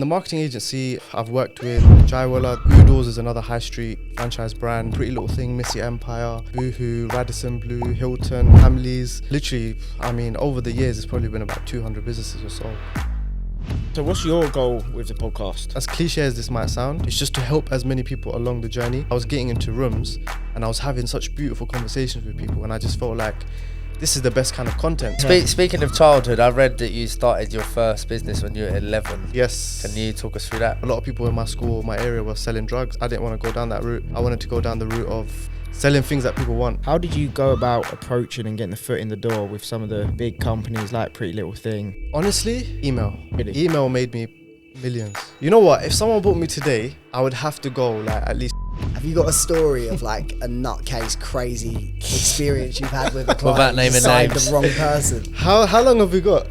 The marketing agency I've worked with, Jaiwala, Oodles is another high street franchise brand, Pretty Little Thing, Missy Empire, Boohoo, Radisson Blu, Hilton, Hamleys. Literally, I mean, over the years, it's probably been about 200 businesses or so. So what's your goal with the podcast? As cliche as this might sound, it's just to help as many people along the journey. I was getting into rooms and I was having such beautiful conversations with people, and I just felt like this is the best kind of content. Speaking of childhood, I read that you started your first business when you were 11. Yes. Can you talk us through that? A lot of people in my school, my area, were selling drugs. I didn't want to go down that route. I wanted to go down the route of selling things that people want. How did you go about approaching and getting the foot in the door with some of the big companies like Pretty Little Thing? Honestly, email. Really? Email made me millions. You know what? If someone bought me today, I would have to go like at least. Have you got a story of like a nutcase crazy experience you've had with a client? Without naming signed names. the wrong person. How long have we got?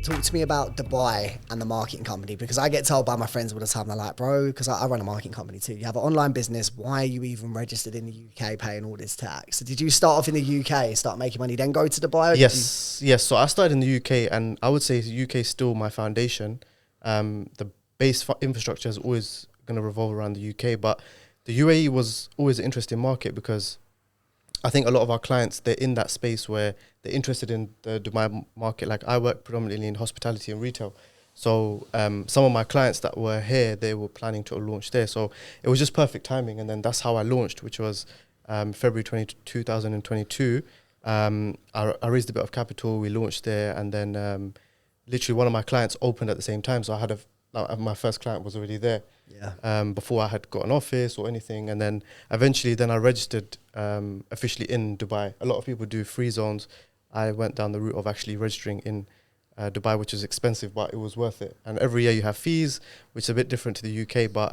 Talk to me about Dubai and the marketing company, because I get told by my friends all the time, they're like, bro, because I run a marketing company too. You have an online business. Why are you even registered in the UK paying all this tax? So did you start off in the UK, start making money, then go to Dubai? Yes. So I started in the UK, and I would say the UK is still my foundation. The base infrastructure is always going to revolve around the UK, but the UAE was always an interesting market because I think a lot of our clients, they're in that space where they're interested in the Dubai market. Like I work predominantly in hospitality and retail. So some of my clients that were here, they were planning to launch there. So it was just perfect timing. And then that's how I launched, which was February 2022. I raised a bit of capital, we launched there, and then literally one of my clients opened at the same time. So I had my first client was already there. Yeah. Before I had got an office or anything, and then eventually I registered officially in Dubai. A lot of people do free zones. I went down the route of actually registering in Dubai, which is expensive, but it was worth it. And every year you have fees, which is a bit different to the UK, but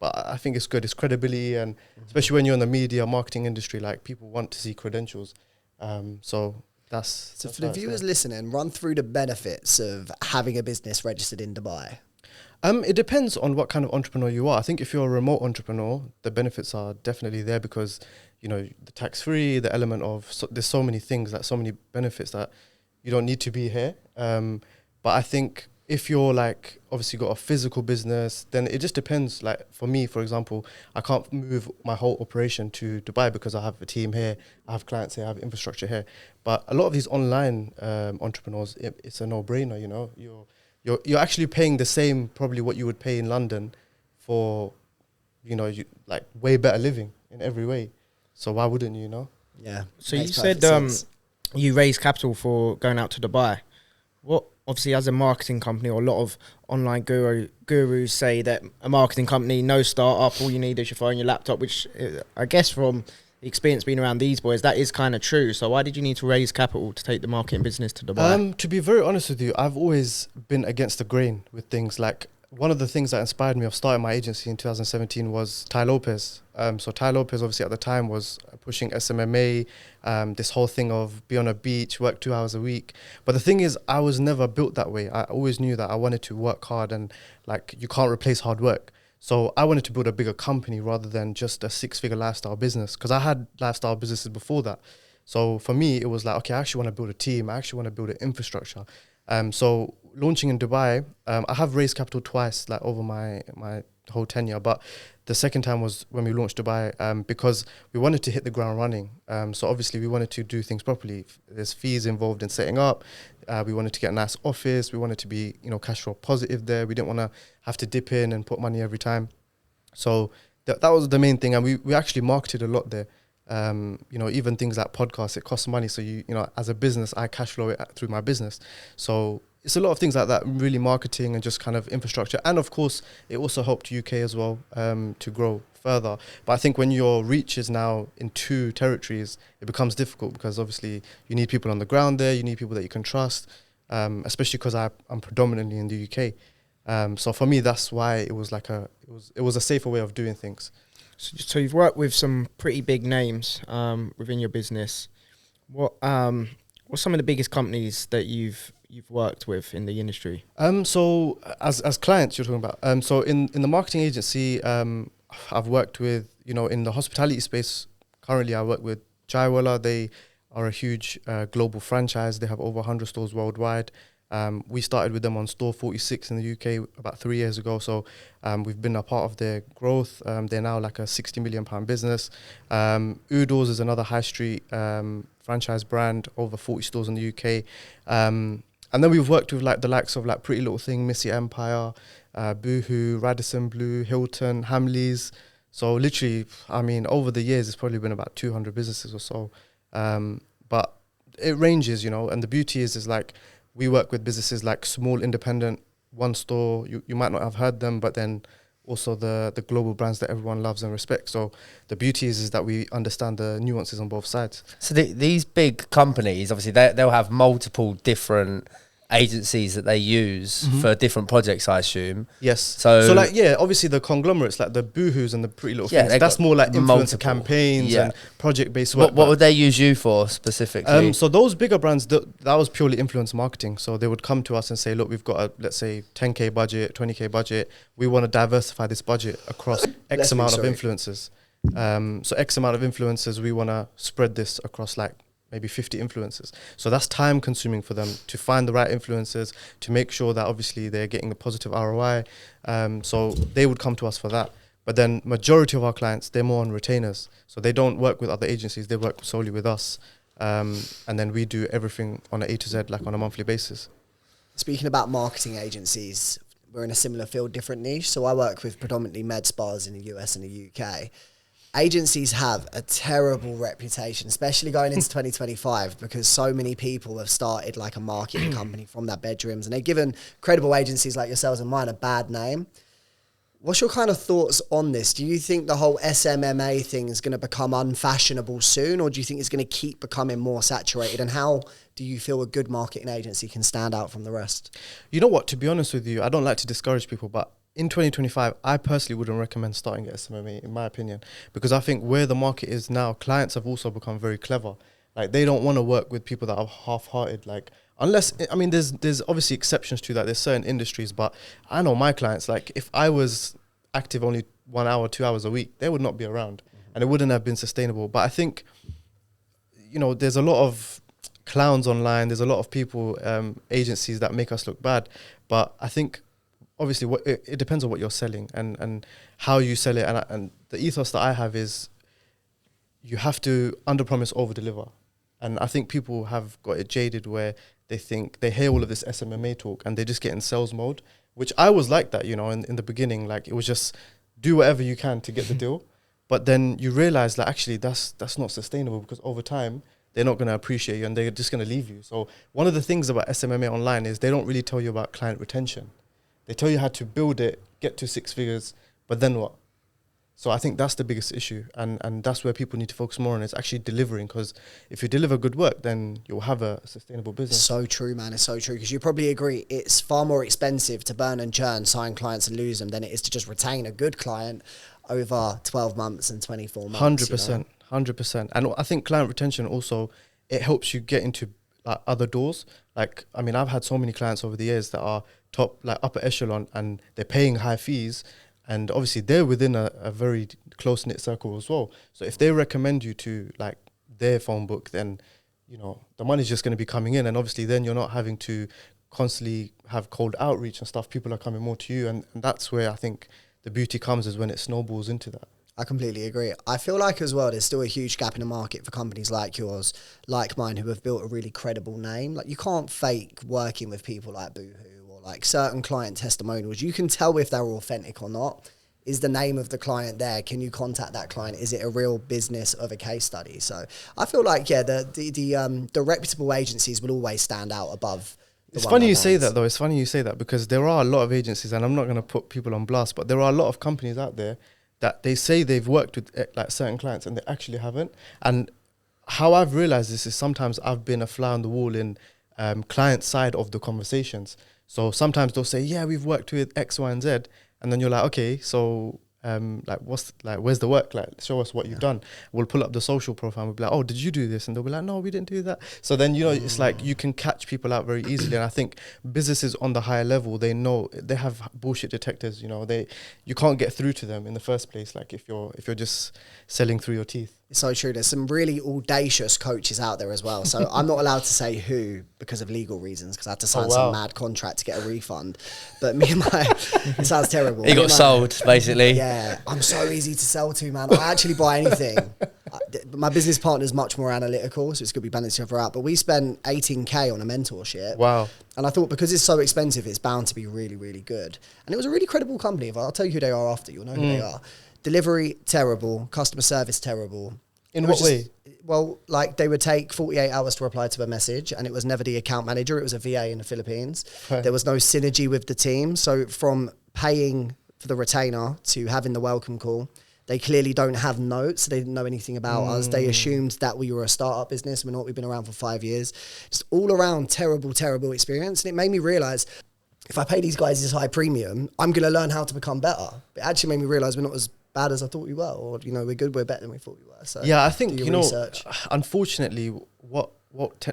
I think it's good. It's credibility, and especially when you're in the media marketing industry, like people want to see credentials. So for the viewers listening, run through the benefits of having a business registered in Dubai. It depends on what kind of entrepreneur you are. I think if you're a remote entrepreneur, the benefits are definitely there because, you know, the tax-free, the element of, there's so many things, like so many benefits that you don't need to be here. But I think if you're like, obviously got a physical business, then it just depends. Like for me, for example, I can't move my whole operation to Dubai because I have a team here, I have clients here, I have infrastructure here. But a lot of these online entrepreneurs, it's a no-brainer, you know. You're actually paying the same, probably what you would pay in London for, you know, like way better living in every way. So why wouldn't you know? Yeah. So you said you raised capital for going out to Dubai. What, obviously as a marketing company, or a lot of online gurus say that a marketing company, no startup, all you need is your phone, your laptop, which I guess from experience being around these boys, that is kind of true. So why did you need to raise capital to take the marketing business to Dubai? To be very honest with you, I've always been against the grain with things. Like one of the things that inspired me of starting my agency in 2017 was Ty Lopez. So Ty Lopez obviously at the time was pushing SMMA, this whole thing of be on a beach, work 2 hours a week. But the thing is, I was never built that way. I always knew that I wanted to work hard, and like you can't replace hard work. So I wanted to build a bigger company rather than just a 6-figure lifestyle business, because I had lifestyle businesses before that. So for me, it was like, okay, I actually want to build a team. I actually want to build an infrastructure. So launching in Dubai, I have raised capital twice, like over my whole tenure. But the second time was when we launched Dubai, because we wanted to hit the ground running. So obviously we wanted to do things properly. There's fees involved in setting up. We wanted to get a nice office. We wanted to be, you know, cash flow positive there. We didn't want to have to dip in and put money every time. So that was the main thing. And we actually marketed a lot there. You know, even things like podcasts, it costs money. So you know, as a business, I cash flow it through my business. So it's a lot of things like that, really marketing and just kind of infrastructure. And of course, it also helped UK as well to grow further. But I think when your reach is now in 2 territories, it becomes difficult because obviously you need people on the ground there, you need people that you can trust, especially because I'm predominantly in the UK. So for me, that's why it was like it was a safer way of doing things. So you've worked with some pretty big names within your business. What's some of the biggest companies that you've worked with in the industry? So as clients you're talking about. So in the marketing agency, I've worked with, you know, in the hospitality space. Currently, I work with Jaiwala. They are a huge global franchise. They have over 100 stores worldwide. We started with them on store 46 in the UK about 3 years ago. So we've been a part of their growth. They're now like a £60 million business. Oodles is another high street franchise brand, over 40 stores in the UK. And then we've worked with like the likes of like Pretty Little Thing, Missy Empire, Boohoo, Radisson Blu, Hilton, Hamleys. So literally, I mean, over the years, it's probably been about 200 businesses or so. But it ranges, you know, and the beauty is like we work with businesses like small, independent, one store. You might not have heard them, but then also the global brands that everyone loves and respects. So the beauty is that we understand the nuances on both sides. So these big companies, obviously, they'll have multiple different agencies that they use for different projects, I assume. Yes. So like, yeah, obviously the conglomerates, like the Boohoos and the Pretty Little Things, that's more like influencer multiple campaigns and project-based work. What would they use you for specifically? So those bigger brands, that was purely influencer marketing. So they would come to us and say, look, we've got a, let's say, 10K budget, 20K budget. We want to diversify this budget across X amount of influencers. So X amount of influencers, we want to spread this across like maybe 50 influencers. So that's time consuming for them to find the right influencers, to make sure that obviously they're getting the positive ROI. So they would come to us for that. But then majority of our clients, they're more on retainers. So they don't work with other agencies, they work solely with us. And then we do everything on an A to Z, like on a monthly basis. Speaking about marketing agencies, we're in a similar field, different niche. So I work with predominantly med spas in the US and the UK. Agencies have a terrible reputation, especially going into 2025, because so many people have started like a marketing company from their bedrooms, and they've given credible agencies like yourselves and mine a bad name. What's your kind of thoughts on this? Do you think the whole SMMA thing is going to become unfashionable soon, or do you think it's going to keep becoming more saturated? And how do you feel a good marketing agency can stand out from the rest? You know what, to be honest with you, I don't like to discourage people, but in 2025, I personally wouldn't recommend starting at SMMA, in my opinion, because I think where the market is now, clients have also become very clever. Like, they don't want to work with people that are half-hearted. Like, unless, I mean, there's obviously exceptions to that. There's certain industries, but I know my clients, like, if I was active only 1 hour, 2 hours a week, they would not be around, and it wouldn't have been sustainable. But I think, you know, there's a lot of clowns online. There's a lot of people, agencies that make us look bad. But I think, obviously, it depends on what you're selling and how you sell it. And the ethos that I have is you have to under-promise, over-deliver. And I think people have got it jaded where they think, they hear all of this SMMA talk and they just get in sales mode, which I was like that, you know, in the beginning. Like, it was just do whatever you can to get the deal. But then you realize that actually that's not sustainable, because over time, they're not going to appreciate you and they're just going to leave you. So one of the things about SMMA online is they don't really tell you about client retention. They tell you how to build it, get to 6 figures, but then what? So I think that's the biggest issue, and that's where people need to focus more on, is actually delivering, because if you deliver good work, then you'll have a sustainable business. So true, man. It's so true, because you probably agree it's far more expensive to burn and churn, sign clients and lose them, than it is to just retain a good client over 12 months and 24 months. 100%, 100%. And I think client retention also, it helps you get into like other doors. Like, I mean, I've had so many clients over the years that are top, like upper echelon, and they're paying high fees, and obviously they're within a very close-knit circle as well. So if they recommend you to like their phone book, then, you know, the money's just going to be coming in, and obviously then you're not having to constantly have cold outreach and stuff. People are coming more to you, and that's where I think the beauty comes, is when it snowballs into that. I completely agree. I feel like as well, there's still a huge gap in the market for companies like yours, like mine, who have built a really credible name. Like, you can't fake working with people like Boohoo or like certain client testimonials. You can tell if they're authentic or not. Is the name of the client there? Can you contact that client? Is it a real business of a case study? So I feel like, yeah, the reputable agencies will always stand out above. It's funny you say that, though. It's funny you say that, because there are a lot of agencies, and I'm not going to put people on blast, but there are a lot of companies out there that they say they've worked with like certain clients and they actually haven't. And how I've realized this is sometimes I've been a fly on the wall in client side of the conversations. So sometimes they'll say, yeah, we've worked with X, Y, and Z. And then you're like, okay, so like, where's the work? Like, show us what you've done. We'll pull up the social profile and we'll be like, oh, did you do this? And they'll be like, no, we didn't do that. So then, you know, it's like you can catch people out very easily. And I think businesses on the higher level, they know, they have bullshit detectors, you know, you can't get through to them in the first place, like if you're just selling through your teeth. It's so true. There's some really audacious coaches out there as well. So I'm not allowed to say who because of legal reasons, because I had to sign some mad contract to get a refund. But me and my, it sounds terrible. He got sold, basically. Yeah, I'm so easy to sell to, man. I actually buy anything. My business partner's much more analytical, so it's going to be balancing each other out. But we spent 18K on a mentorship. Wow. And I thought, because it's so expensive, it's bound to be really, really good. And it was a really credible company. I'll tell you who they are after. You'll know who they are. Delivery, terrible. Customer service, terrible. In what way? Well, like they would take 48 hours to reply to a message, and it was never the account manager. It was a VA in the Philippines. Okay. There was no synergy with the team. So from paying for the retainer to having the welcome call, they clearly don't have notes. They didn't know anything about us. They assumed that we were a startup business. We've been around for 5 years. Just all around terrible, terrible experience. And it made me realize, if I pay these guys this high premium, I'm going to learn how to become better. It actually made me realize we're not as bad as I thought we were, or, you know, we're better than we thought we were. So yeah, I think, you know, research. Unfortunately, what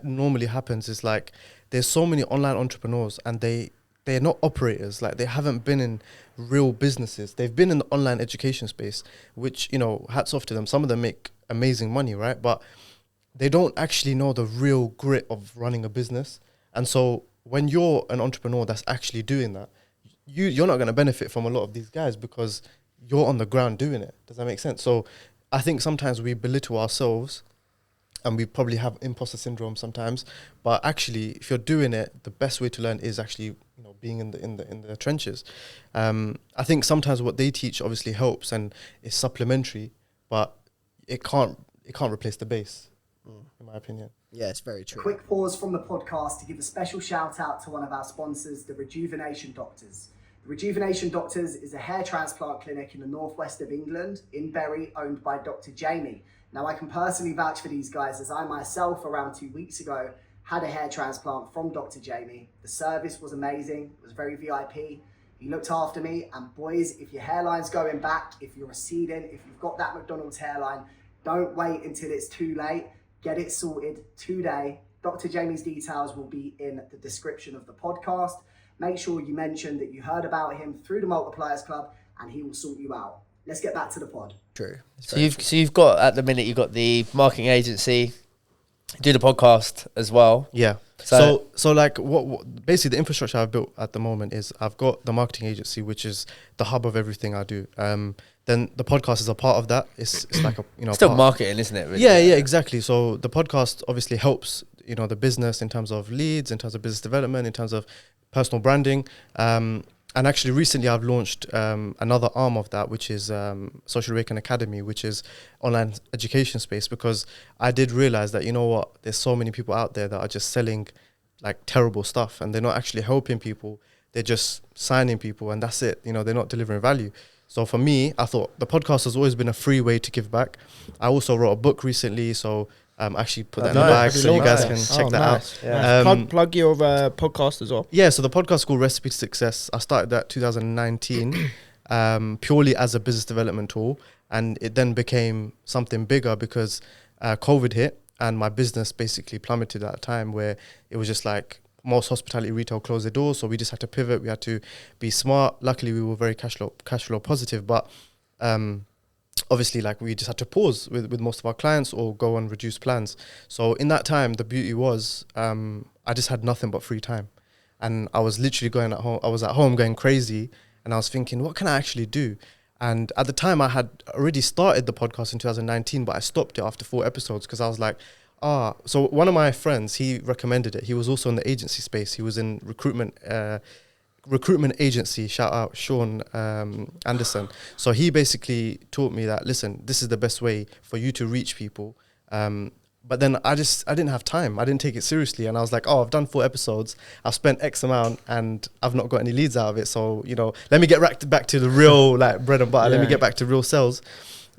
normally happens is, like, there's so many online entrepreneurs, and they're not operators. Like, they haven't been in real businesses. They've been in the online education space, which, you know, hats off to them. Some of them make amazing money, right? But they don't actually know the real grit of running a business. And so when you're an entrepreneur that's actually doing that, you're not going to benefit from a lot of these guys, because you're on the ground doing it. Does that make sense? So I think sometimes we belittle ourselves, and we probably have imposter syndrome sometimes. But actually, if you're doing it, the best way to learn is actually, you know, being in the trenches. I think sometimes what they teach obviously helps and is supplementary, but it can't replace the base, in my opinion. Yeah, it's very true. Quick pause from the podcast to give a special shout out to one of our sponsors, the Rejuvenation Doctors. The Rejuvenation Doctors is a hair transplant clinic in the northwest of England, in Bury, owned by Dr. Jamie. Now, I can personally vouch for these guys, as I myself, around 2 weeks ago, had a hair transplant from Dr. Jamie. The service was amazing. It was very VIP. He looked after me. And boys, if your hairline's going back, if you're receding, if you've got that McDonald's hairline, don't wait until it's too late. Get it sorted today. Dr. Jamie's details will be in the description of the podcast. Make sure you mention that you heard about him through the Multipliers Club, and he will sort you out. Let's get back to the pod. True. So you've got, at the minute, you've got the marketing agency, do the podcast as well. Yeah. So like what basically the infrastructure I've built at the moment is, I've got the marketing agency, which is the hub of everything I do. Then the podcast is a part of that. It's like a, you know, still marketing, isn't it? Really? Yeah, exactly. So the podcast obviously helps, you know, the business in terms of leads, in terms of business development, in terms of personal branding. And actually recently I've launched another arm of that, which is Social Awaken Academy, which is online education space, because I did realize that, you know what, there's so many people out there that are just selling like terrible stuff, and they're not actually helping people. They're just signing people, and that's it. You know, they're not delivering value. So for me, I thought the podcast has always been a free way to give back. I also wrote a book recently, so actually put that in the bag so you guys can check that out. Yeah. Plug your podcast as well. Yeah, so the podcast is called Recipe to Success. I started that 2019 purely as a business development tool, and it then became something bigger because COVID hit, and my business basically plummeted at a time where it was just like most hospitality retail closed their doors, so we just had to pivot. We had to be smart. Luckily, we were very cash flow positive, but obviously, like, we just had to pause with most of our clients or go on reduced plans. So in that time, the beauty was I just had nothing but free time, and I was literally going at home. I was at home going crazy, and I was thinking, what can I actually do? And at the time, I had already started the podcast in 2019, but I stopped it after 4 episodes because I was like, so one of my friends, he recommended it. He was also in the agency space. He was in recruitment agency, shout out Sean Anderson. So he basically taught me that, listen, this is the best way for you to reach people. But then I didn't have time. I didn't take it seriously. And I was like, I've done 4 episodes. I've spent X amount and I've not got any leads out of it. So, you know, let me get back to the real, like, bread and butter. Let me get back to real sales.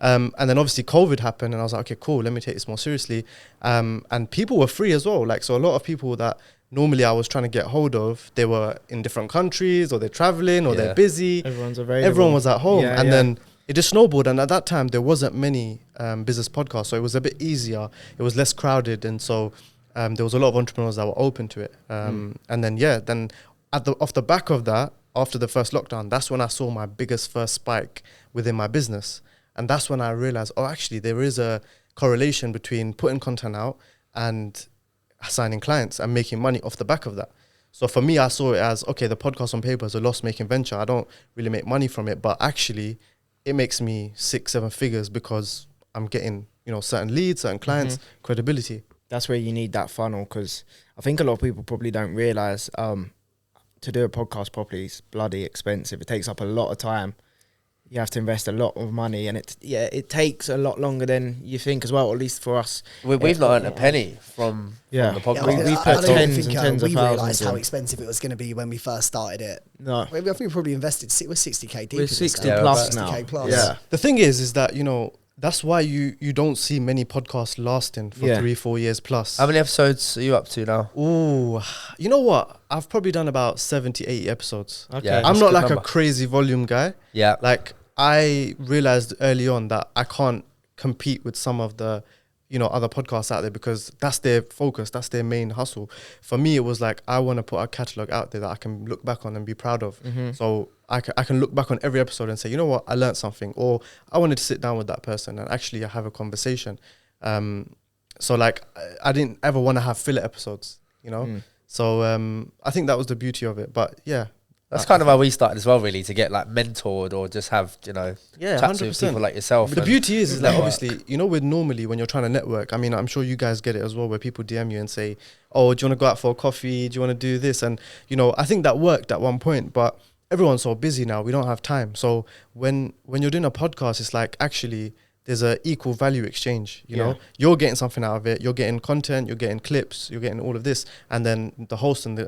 And then obviously COVID happened, and I was like, okay, cool, let me take this more seriously. And people were free as well. Like, so a lot of people that normally I was trying to get hold of, they were in different countries, or they're traveling, or they're busy. Everyone's available. Everyone was at home. Then it just snowballed. And at that time, there wasn't many business podcasts. So it was a bit easier. It was less crowded. And so there was a lot of entrepreneurs that were open to it. And then, off the back of that, after the first lockdown, that's when I saw my biggest first spike within my business. And that's when I realized, actually, there is a correlation between putting content out and signing clients and making money off the back of that. So for me, I saw it as, okay, the podcast on paper is a loss-making venture. I don't really make money from it, but actually it makes me 6-7 figures because I'm getting, certain leads, certain clients, credibility. That's where you need that funnel, because I think a lot of people probably don't realize to do a podcast properly is bloody expensive. It takes up a lot of time. You have to invest a lot of money, and it takes a lot longer than you think as well, at least for us. We've not earned a penny from the podcast. We put tens and tens of we thousands realised how in. expensive it was going to be when we first started it. No. I think we probably invested, we're 60k deep. We're 60 plus now. 60k plus. Yeah. The thing is that, that's why you don't see many podcasts lasting for 3-4 years plus. How many episodes are you up to now? Ooh, you know what? I've probably done about 70, 80 episodes. Okay. Yeah, I'm that's not a good like number. a crazy volume guy. Yeah. Like, I realized early on that I can't compete with some of the, other podcasts out there because that's their focus, that's their main hustle. For me, it was like, I want to put a catalog out there that I can look back on and be proud of. So I can look back on every episode and say, you know what, I learned something, or I wanted to sit down with that person and actually have a conversation. So like, I didn't ever want to have filler episodes, So I think that was the beauty of it. But yeah. That's kind of how we started as well, really, to get like mentored or just have, chats with 100%. people like yourself. But the beauty is that obviously, with normally when you're trying to network, I mean, I'm sure you guys get it as well, where people DM you and say, oh, do you want to go out for a coffee? Do you want to do this? And, I think that worked at one point, but everyone's so busy now, we don't have time. So when you're doing a podcast, it's like, actually, there's a equal value exchange, you know, you're getting something out of it, you're getting content, you're getting clips, you're getting all of this, and then the host and the,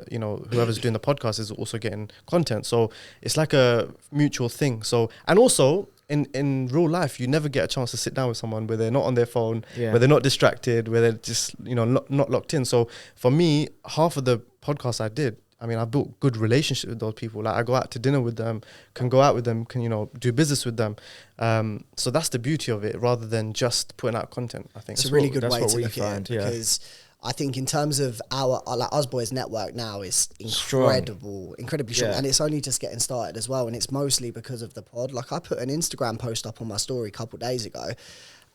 whoever's doing the podcast is also getting content. So it's like a mutual thing. So, and also in real life, you never get a chance to sit down with someone where they're not on their phone, where they're not distracted, where they're just, not locked in. So for me, half of the podcasts I did, I mean, I built good relationships with those people. Like, I go out to dinner with them, can go out with them, can, do business with them. So that's the beauty of it, rather than just putting out content, I think. It's a really good way to look at it, because I think in terms of our Us Boys network now is incredibly strong, and it's only just getting started as well. And it's mostly because of the pod. Like, I put an Instagram post up on my story a couple of days ago,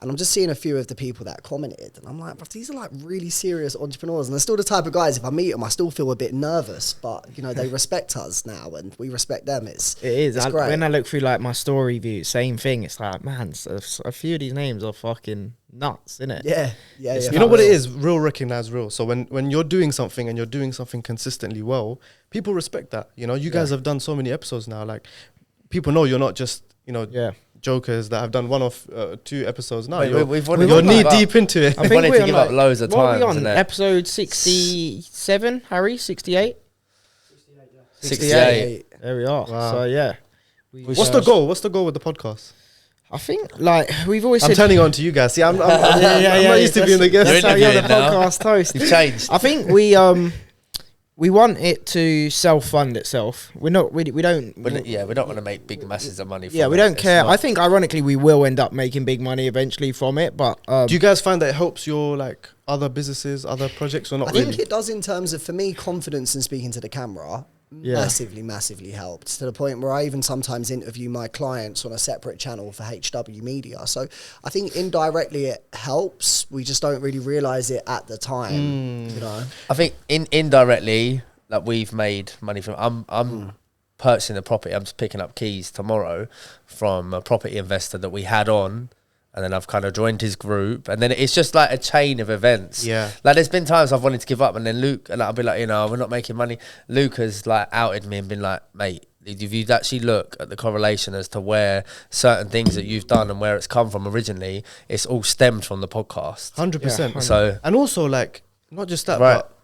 and I'm just seeing a few of the people that commented, and I'm like, but these are like really serious entrepreneurs, and they're still the type of guys, if I meet them, I still feel a bit nervous, but they respect us now, and we respect them. It's great. When I look through like my story view, same thing. It's like, man, a few of these names are fucking nuts, isn't it? Yeah. You know what it is? Real recognize real. So when you're doing something and you're doing something consistently well, people respect that. You guys have done so many episodes now. Like, people know you're not just jokers that have done one or 2 episodes. No, you're knee deep into it. I think we're to give up loads of time. What are we on? Episode 67, Harry? 68? 68. There we are. Wow. So yeah. What's the goal? What's the goal with the podcast? I think, like, we've always I'm said... turning on to you guys. See, I'm not used to being the guest. That's how you're the podcast host. You've changed. I think we want it to self-fund itself. We don't want to make big masses of money from we don't care. I think, ironically, we will end up making big money eventually from it, but... do you guys find that it helps your, like, other businesses, other projects, or not really? I think it does in terms of, for me, confidence in speaking to the camera. Massively helped, to the point where I even sometimes interview my clients on a separate channel for HW Media. So I think indirectly it helps. We just don't really realise it at the time. I think indirectly, like, we've made money from. I'm purchasing a property. I'm just picking up keys tomorrow from a property investor that we had on. And then I've kind of joined his group, and then it's just like a chain of events. Yeah, like, there's been times I've wanted to give up, and then Luke, and I'll be like, we're not making money. Luke has like outed me and been like, mate, if you actually look at the correlation as to where certain things that you've done and where it's come from originally, it's all stemmed from the podcast. 100%. So, and also, like, not just that, but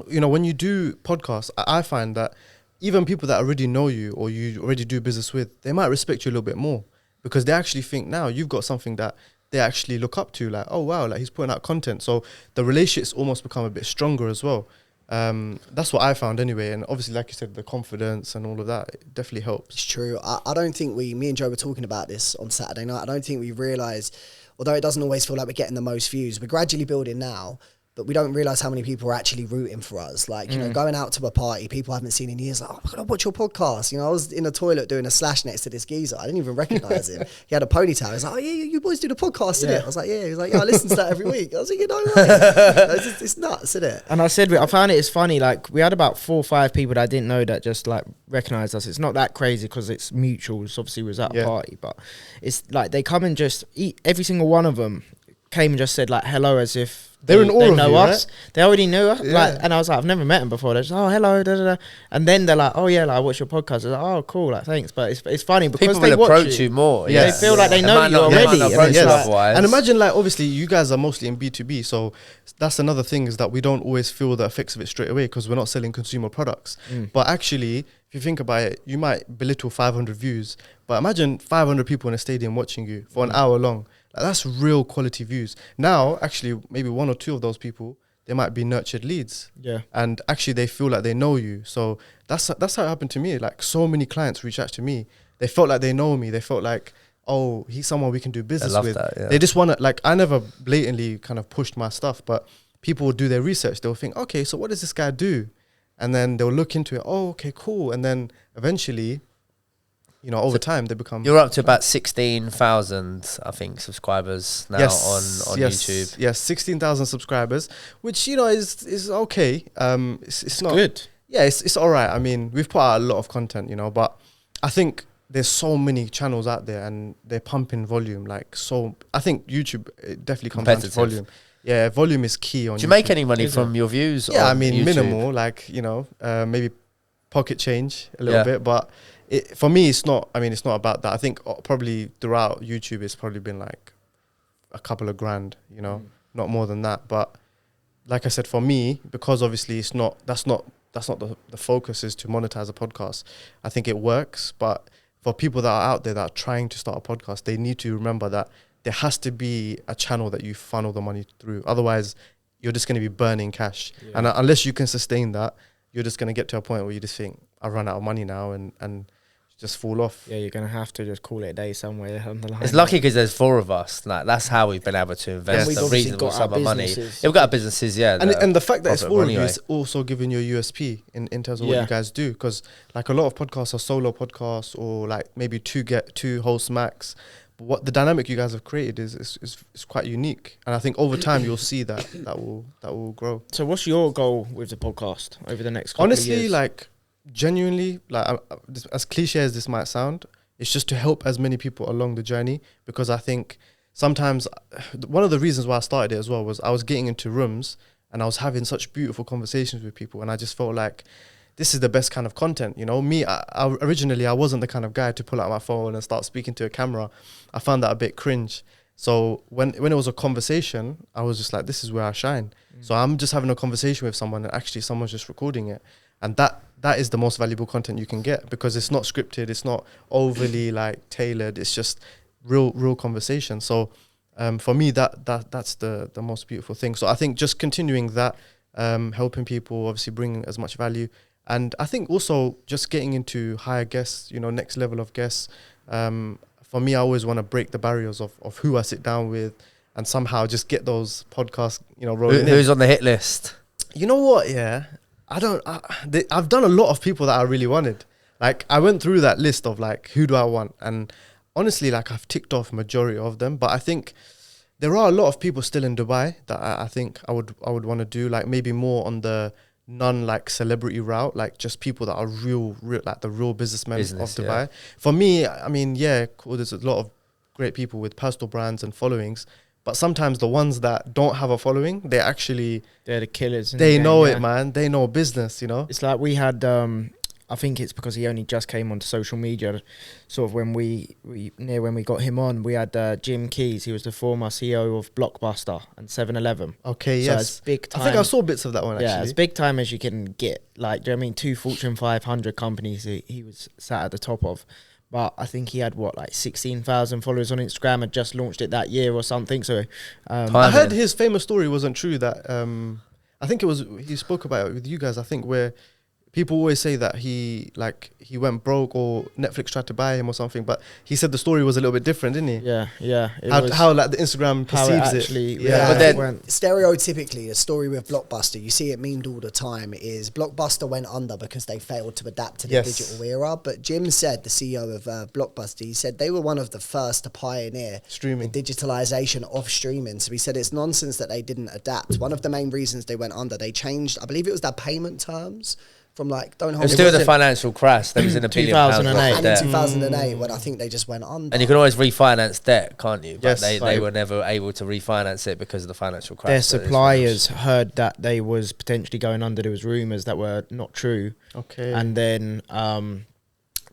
when you do podcasts, I find that even people that already know you or you already do business with, they might respect you a little bit more. Because they actually think now you've got something that they actually look up to, like, oh wow, like, he's putting out content. So the relationships almost become a bit stronger as well. That's what I found anyway. And obviously, like you said, the confidence and all of that, it definitely helps. It's true. I don't think me and Joe were talking about this on Saturday night. I don't think we realise, although it doesn't always feel like we're getting the most views, we're gradually building now. but we don't realize how many people are actually rooting for us. Like, you know, going out to a party, people I haven't seen in years, like, oh my God, I watch your podcast. You know, I was in the toilet doing a slash next to this geezer. I didn't even recognize him. He had a ponytail. I was like, oh yeah, you boys do the podcast, innit? I was like, yeah. He was like, yeah, I listen to that every week. I was like, you know, right. It's nuts, isn't it? And I said, I found it's funny, like, we had about 4 or 5 people that I didn't know that just, like, recognized us. It's not that crazy because it's mutuals. Obviously, we was at a party, but it's like they come and just eat. Every single one of them came and just said, like, hello, as if they know us. Right? They already knew us. Yeah. Like, and I was like, I've never met them before. They're just, oh, hello, da, da, da. And then they're like, oh yeah, like, I watch your podcast. I was like, oh, cool, like, thanks. But it's funny because people they will approach you more. Yeah, they feel like they know you already. And imagine, like, obviously you guys are mostly in B2B, so that's another thing, is that we don't always feel the effects of it straight away because we're not selling consumer products. But actually, if you think about it, you might belittle 500 views, but imagine 500 people in a stadium watching you for an hour long. Like, that's real quality views. Now, actually, maybe 1 or 2 of those people, they might be nurtured leads. Yeah. And actually, they feel like they know you. So that's how it happened to me. Like, so many clients reach out to me. They felt like they know me. They felt like, oh, he's someone we can do business with. That, yeah. They just want to, like, I never blatantly kind of pushed my stuff, but people will do their research. They'll think, okay, so what does this guy do? And then they'll look into it. Oh, okay, cool. And then eventually, you know, over time they become. You're up to about 16,000, I think, subscribers now on YouTube. Yes, 16,000 subscribers, which, you know, is okay. It's not good. Yeah, it's all right. I mean, we've put out a lot of content, you know, but I think there's so many channels out there and they're pumping volume. Like, so I think YouTube, it definitely comes down to volume. Yeah, volume is key on YouTube. Do you make any money from your views? Yeah, I mean, YouTube? Minimal, like, you know, maybe pocket change a little bit, but for me, it's not. I mean, it's not about that. I think probably throughout YouTube, it's probably been like a couple of grand, you know, not more than that. But like I said, for me, because obviously it's not. That's not the focus is to monetize a podcast. I think it works, but for people that are out there that are trying to start a podcast, they need to remember that there has to be a channel that you funnel the money through. Otherwise, you're just going to be burning cash, and unless you can sustain that, you're just going to get to a point where you just think, I run out of money now, and just fall off. Yeah, you're going to have to just call it a day somewhere on the line. It's lucky because there's 4 of us. Like, that's how we've been able to invest a reasonable sum of money. Yeah, we've got our businesses, And the fact that it's 4 of you is also giving you a USP in terms of what you guys do. Because, like, a lot of podcasts are solo podcasts or, like, maybe 2 hosts max. But what the dynamic you guys have created is quite unique. And I think over time you'll see that will grow. So what's your goal with the podcast over the next couple of years? Honestly, like, genuinely, like, as cliche as this might sound, it's just to help as many people along the journey, because I think sometimes one of the reasons why I started it as well was I was getting into rooms and I was having such beautiful conversations with people, and I just felt like this is the best kind of content, you know. Me, I originally I wasn't the kind of guy to pull out my phone and start speaking to a camera. I found that a bit cringe. So when it was a conversation, I was just like, this is where I shine. So I'm just having a conversation with someone and actually someone's just recording it. And that is the most valuable content you can get, because it's not scripted, it's not overly like tailored, it's just real conversation. So for me, that's the most beautiful thing. So I think just continuing that, helping people, obviously bringing as much value. And I think also just getting into higher guests, you know, next level of guests. For me, I always want to break the barriers of who I sit down with and somehow just get those podcasts, you know, rolling. Who's on the hit list? You know what? Yeah. I've done a lot of people that I really wanted. Like, I went through that list of like, who do I want? And honestly, like, I've ticked off majority of them, but I think there are a lot of people still in Dubai that I think I would want to do, like, maybe more on the non-like celebrity route, like just people that are real like the real businessmen of Dubai. Yeah. For me, I mean, yeah, cool, there's a lot of great people with personal brands and followings, but sometimes the ones that don't have a following, they're the killers. They know it, man. They know business, you know? It's like we had, I think it's because he only just came onto social media, sort of when we got him on, we had Jim Keys. He was the former CEO of Blockbuster and 7-Eleven. Okay, so yes. It's big time. I think I saw bits of that one, actually. Yeah, as big time as you can get. Like, do you know what I mean? 2 Fortune 500 companies he was sat at the top of. But I think he had, like 16,000 followers on Instagram, and just launched it that year or something. So I heard his famous story wasn't true, that I think it was, he spoke about it with you guys, I think, where people always say that he went broke or Netflix tried to buy him or something, but he said the story was a little bit different, didn't he? Yeah. How like the Instagram how it perceives actually, it. yeah. But then- Stereotypically, the story with Blockbuster, you see it memed all the time, is Blockbuster went under because they failed to adapt to the Yes. digital era. But Jim said, the CEO of Blockbuster, he said they were one of the first to pioneer Streaming. the digitalization of streaming. So he said it's nonsense that they didn't adapt. One of the main reasons they went under, they changed, I believe it was their payment terms from like, don't It hold was me still to the it. financial crash. There was in £1 billion 2008. worth of And in debt. 2008, when I think they just went under. And you can always refinance debt, can't you? But Yes. they So- were never able to refinance it because of the financial crash. Their that is suppliers heard that they was potentially going under. There was rumours that were not true. Okay. And then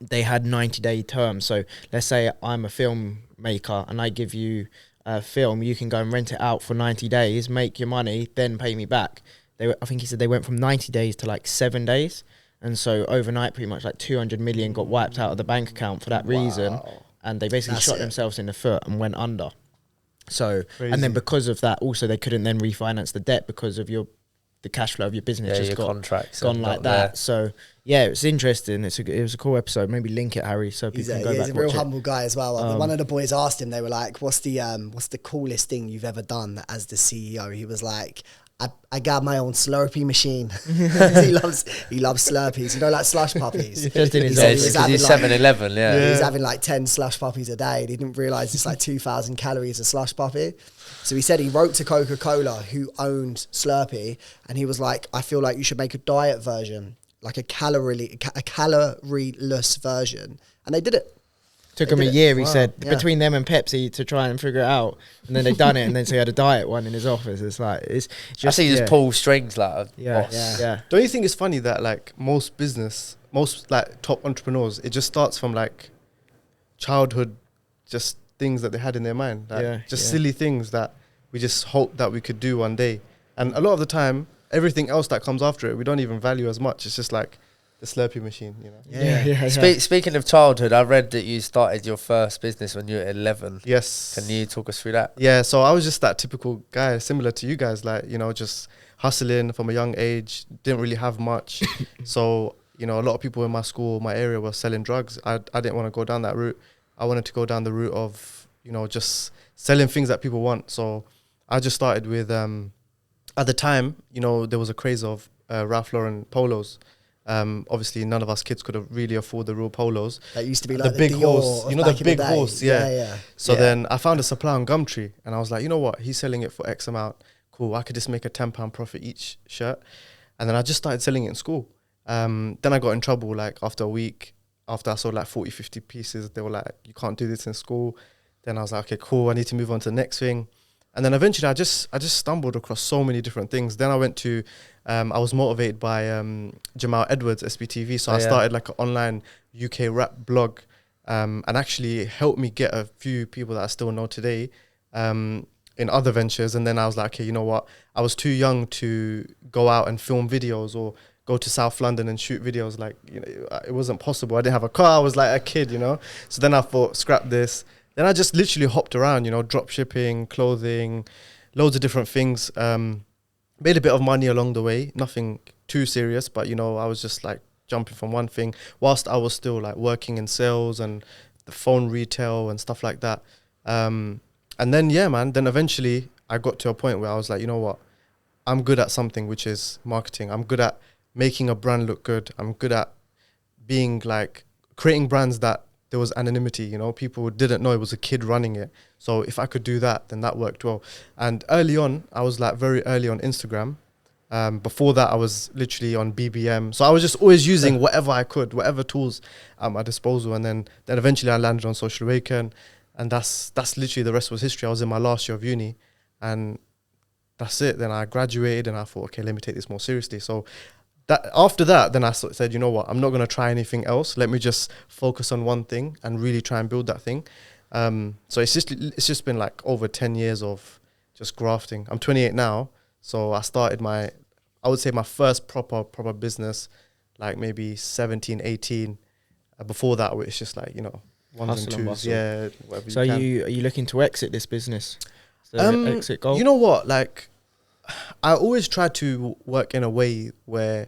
they had 90-day terms. So let's say I'm a filmmaker and I give you a film, you can go and rent it out for 90 days, make your money, then pay me back. I think he said they went from 90 days to like 7 days. And so overnight, pretty much like 200 million got wiped out of the bank account for that reason. And they basically That's shot it. themselves in the foot and went under. So, Crazy. and then because of that, also they couldn't then refinance the debt because of the cash flow of your business Yeah, just your got contracts gone are like not that. there. So yeah, it was interesting. It was a cool episode. Maybe link it, Harry, so people He's can a, go he's back a and real watch it. humble guy as well. One of the boys asked him, they were like, what's the coolest thing you've ever done as the CEO? He was like, I got my own Slurpee machine. he loves Slurpees. You know, like slush puppies. Just in his Yeah, office. it's was 'cause he's having, 7-Eleven, yeah. He's having like 10 slush puppies a day. And he didn't realise it's like 2,000 calories a slush puppy. So he said he wrote to Coca-Cola, who owned Slurpee, and he was like, I feel like you should make a diet version, like a calorie-less version. And they did it. Took They him a did it. year, he Wow. said, Yeah. between them and Pepsi to try and figure it out. And then they done it, and then so he had a diet one in his office. It's like, it's just, I see he yeah. just pull strings like a Yeah, boss. yeah. Don't you think it's funny that like most like top entrepreneurs, it just starts from like childhood, just things that they had in their mind, like Yeah, just yeah. silly things that we just hope that we could do one day. And a lot of the time, everything else that comes after it, we don't even value as much. It's just like the Slurpee machine, you know. Yeah. Speaking of childhood, I read that you started your first business when you were 11. Yes. Can you talk us through that? Yeah, so I was just that typical guy, similar to you guys, like, you know, just hustling from a young age, didn't really have much. So, you know, a lot of people in my school, my area were selling drugs. I didn't want to go down that route. I wanted to go down the route of, you know, just selling things that people want. So I just started with, at the time, you know, there was a craze of Ralph Lauren polos. Obviously, none of us kids could have really afford the real polos. That used to be The like big Dior horse, of you know, the back in big day. horse, yeah. Yeah. So Yeah. then I found a supply on Gumtree, and I was like, you know what? He's selling it for X amount. Cool. I could just make a £10 profit each shirt. And then I just started selling it in school. Then I got in trouble like after a week. After I sold like 40, 50 pieces, they were like, you can't do this in school. Then I was like, okay, cool. I need to move on to the next thing. And then eventually I just stumbled across so many different things. Then I went to, I was motivated by Jamal Edwards, SBTV. So I started like an online UK rap blog, and actually helped me get a few people that I still know today in other ventures. And then I was like, okay, you know what? I was too young to go out and film videos or go to South London and shoot videos. Like, you know, it wasn't possible. I didn't have a car. I was like a kid, you know? So then I thought, scrap this. Then I just literally hopped around, you know, drop shipping, clothing, loads of different things. Made a bit of money along the way, nothing too serious, but, you know, I was just like jumping from one thing whilst I was still like working in sales and the phone retail and stuff like that. And then, yeah, man, then eventually I got to a point where I was like, you know what? I'm good at something, which is marketing. I'm good at making a brand look good. I'm good at being like creating brands that there was anonymity, you know, people didn't know it was a kid running it. So if I could do that, then that worked well. And early on, I was like very early on Instagram. Before that, I was literally on BBM. So I was just always using whatever I could, whatever tools at my disposal. And then eventually I landed on Social Awaken. And that's literally the rest was history. I was in my last year of uni and that's it. Then I graduated and I thought, okay, let me take this more seriously. So after that, then I said, you know what, I'm not going to try anything else. Let me just focus on one thing and really try and build that thing. So it's just been like over 10 years of just grafting. I'm 28 now. So I started I would say my first proper business, like maybe 17, 18. Before that, it's just like, you know, ones Hustle and and twos. bustle. Yeah, whatever So you can. are you looking to exit this business? Is there an exit goal? You know what? Like, I always try to work in a way where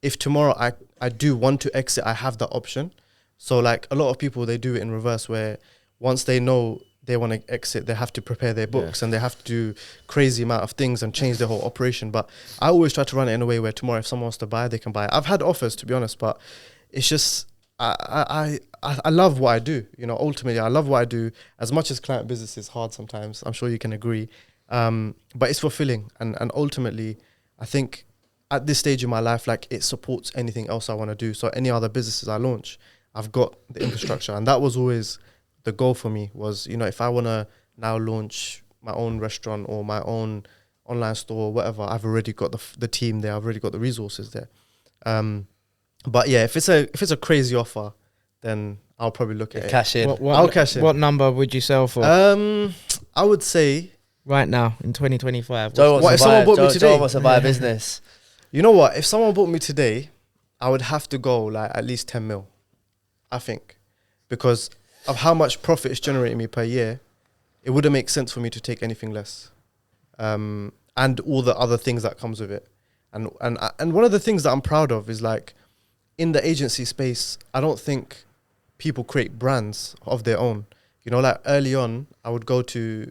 if tomorrow I do want to exit, I have that option. So like a lot of people, they do it in reverse, where once they know they want to exit, they have to prepare their books and they have to do crazy amount of things and change their whole operation. But I always try to run it in a way where tomorrow, if someone wants to buy, they can buy. I've had offers, to be honest, but it's just, I love what I do. You know, ultimately, I love what I do. As much as client business is hard sometimes, I'm sure you can agree. But it's fulfilling. And ultimately, I think at this stage in my life, like, it supports anything else I want to do. So any other businesses I launch, I've got the infrastructure. And that was always the goal for me, was, you know, if I want to now launch my own restaurant or my own online store or whatever, I've already got the team there. I've already got the resources there. But yeah, if it's a crazy offer, then I'll probably look at it. Cash in. I'll cash in. What number would you sell for? I would say right now in 2025. Joe What if someone bought me today? Joe wants to buy a business. You know what? If someone bought me today, I would have to go like at least 10 mil, I think, because of how much profit it's generating me per year. It wouldn't make sense for me to take anything less, and all the other things that comes with it. And one of the things that I'm proud of is, like, in the agency space, I don't think people create brands of their own. You know, like early on, I would go to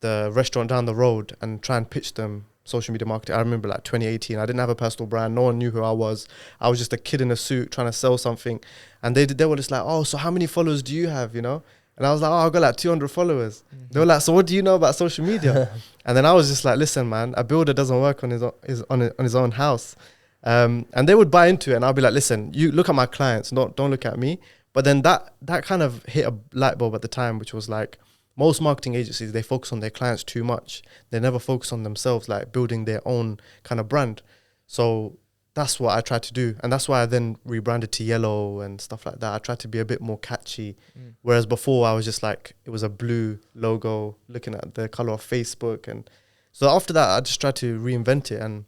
the restaurant down the road and try and pitch them social media marketing. I remember like 2018, I didn't have a personal brand. No one knew who I was. I was just a kid in a suit trying to sell something. And they were just like, oh, so how many followers do you have, you know? And I was like, oh, I've got like 200 followers. Mm-hmm. They were like, so what do you know about social media? And then I was just like, listen, man, a builder doesn't work on his own house. And they would buy into it. And I'll be like, listen, you look at my clients, don't look at me. But then that kind of hit a light bulb at the time, which was like, most marketing agencies, they focus on their clients too much. They never focus on themselves, like building their own kind of brand. So that's what I tried to do. And that's why I then rebranded to yellow and stuff like that. I tried to be a bit more catchy. Whereas before I was just like, it was a blue logo looking at the color of Facebook. And so after that, I just tried to reinvent it. And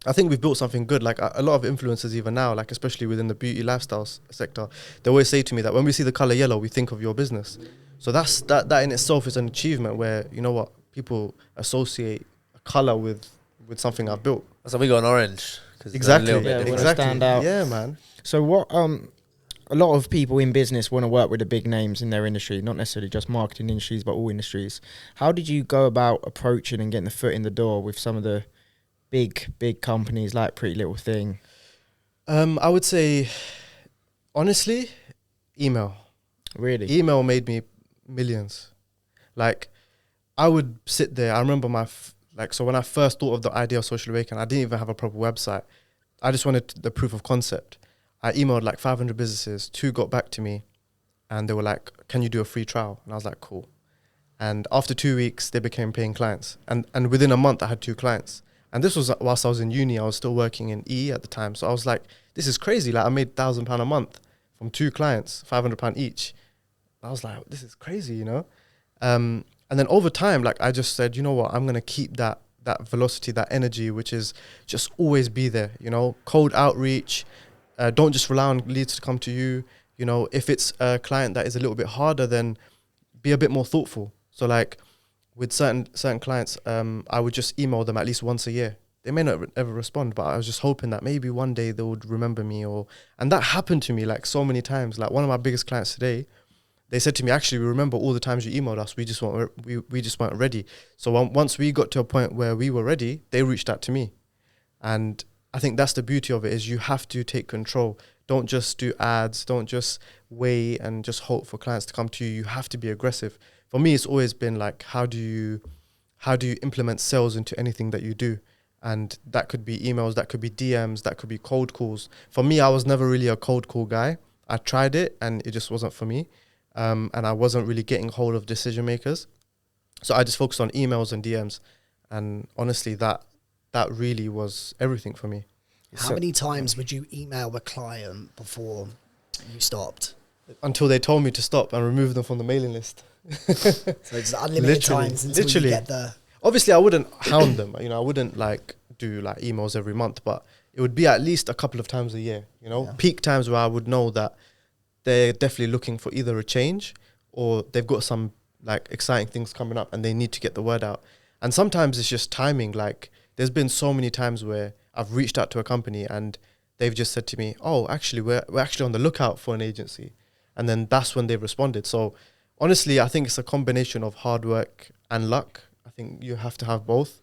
I think we've built something good. Like a lot of influencers even now, like especially within the beauty lifestyle sector, they always say to me that when we see the color yellow, we think of your business. So that in itself is an achievement where, you know what, people associate a color with something I've built. So we got an orange. Exactly. Exactly. Stand out. Yeah, man. So what? A lot of people in business want to work with the big names in their industry, not necessarily just marketing industries, but all industries. How did you go about approaching and getting the foot in the door with some of the big companies like Pretty Little Thing? I would say, honestly, email. Really? Email made me millions. Like, I would sit there. I remember so when I first thought of the idea of Social Awakening, I didn't even have a proper website. I just wanted the proof of concept. I emailed like 500 businesses. 2 got back to me and they were like, can you do a free trial? And I was like, cool. And after 2 weeks, they became paying clients. And within a month, I had 2 clients. And this was whilst I was in uni. I was still working in E at the time. So I was like, this is crazy. Like, I made £1,000 a month from 2 clients, £500 each. I was like, this is crazy, you know? And then over time, like, I just said, you know what, I'm going to keep that velocity, that energy, which is just always be there, you know, cold outreach. Don't just rely on leads to come to you. You know, if it's a client that is a little bit harder, then be a bit more thoughtful. So like with certain clients, I would just email them at least once a year. They may not ever respond, but I was just hoping that maybe one day they would remember me. And that happened to me like so many times. Like one of my biggest clients today, they said to me, actually, we remember all the times you emailed us. We just weren't ready. So once we got to a point where we were ready, they reached out to me. And I think that's the beauty of it, is you have to take control. Don't just do ads. Don't just wait and just hope for clients to come to you. You have to be aggressive. For me, it's always been like, how do you implement sales into anything that you do? And that could be emails, that could be DMs, that could be cold calls. For me, I was never really a cold call guy. I tried it and it just wasn't for me. And I wasn't really getting hold of decision makers. So I just focused on emails and DMs. And honestly, that really was everything for me. How many times would you email a client before you stopped? Until they told me to stop and remove them from the mailing list. So it's unlimited times until you get the... Obviously, I wouldn't hound them. You know, I wouldn't like do like emails every month, but it would be at least a couple of times a year. You know, peak times where I would know that they're definitely looking for either a change or they've got some like exciting things coming up and they need to get the word out. And sometimes it's just timing. Like there's been so many times where I've reached out to a company and they've just said to me, oh, actually, we're actually on the lookout for an agency. And then that's when they've responded. So honestly, I think it's a combination of hard work and luck. I think you have to have both.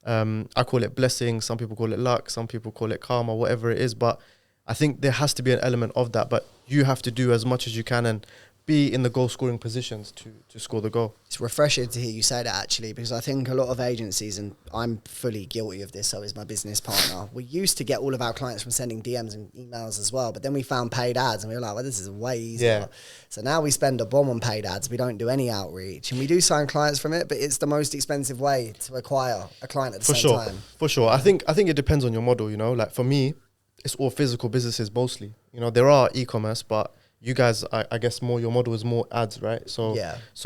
I call it blessing. Some people call it luck. Some people call it karma, whatever it is. But I think there has to be an element of that. But you have to do as much as you can and be in the goal scoring positions to score the goal. It's refreshing to hear you say that, actually, because I think a lot of agencies, and I'm fully guilty of this, so is my business partner, we used to get all of our clients from sending DMs and emails as well, but then we found paid ads and we were like, well, this is way easier. Yeah. So now we spend a bomb on paid ads. We don't do any outreach, and we do sign clients from it, but it's the most expensive way to acquire a client at the same time. For sure. I think it depends on your model, you know, like for me, it's all physical businesses mostly. You know, there are e-commerce, but you guys, I guess more your model is more ads, right? So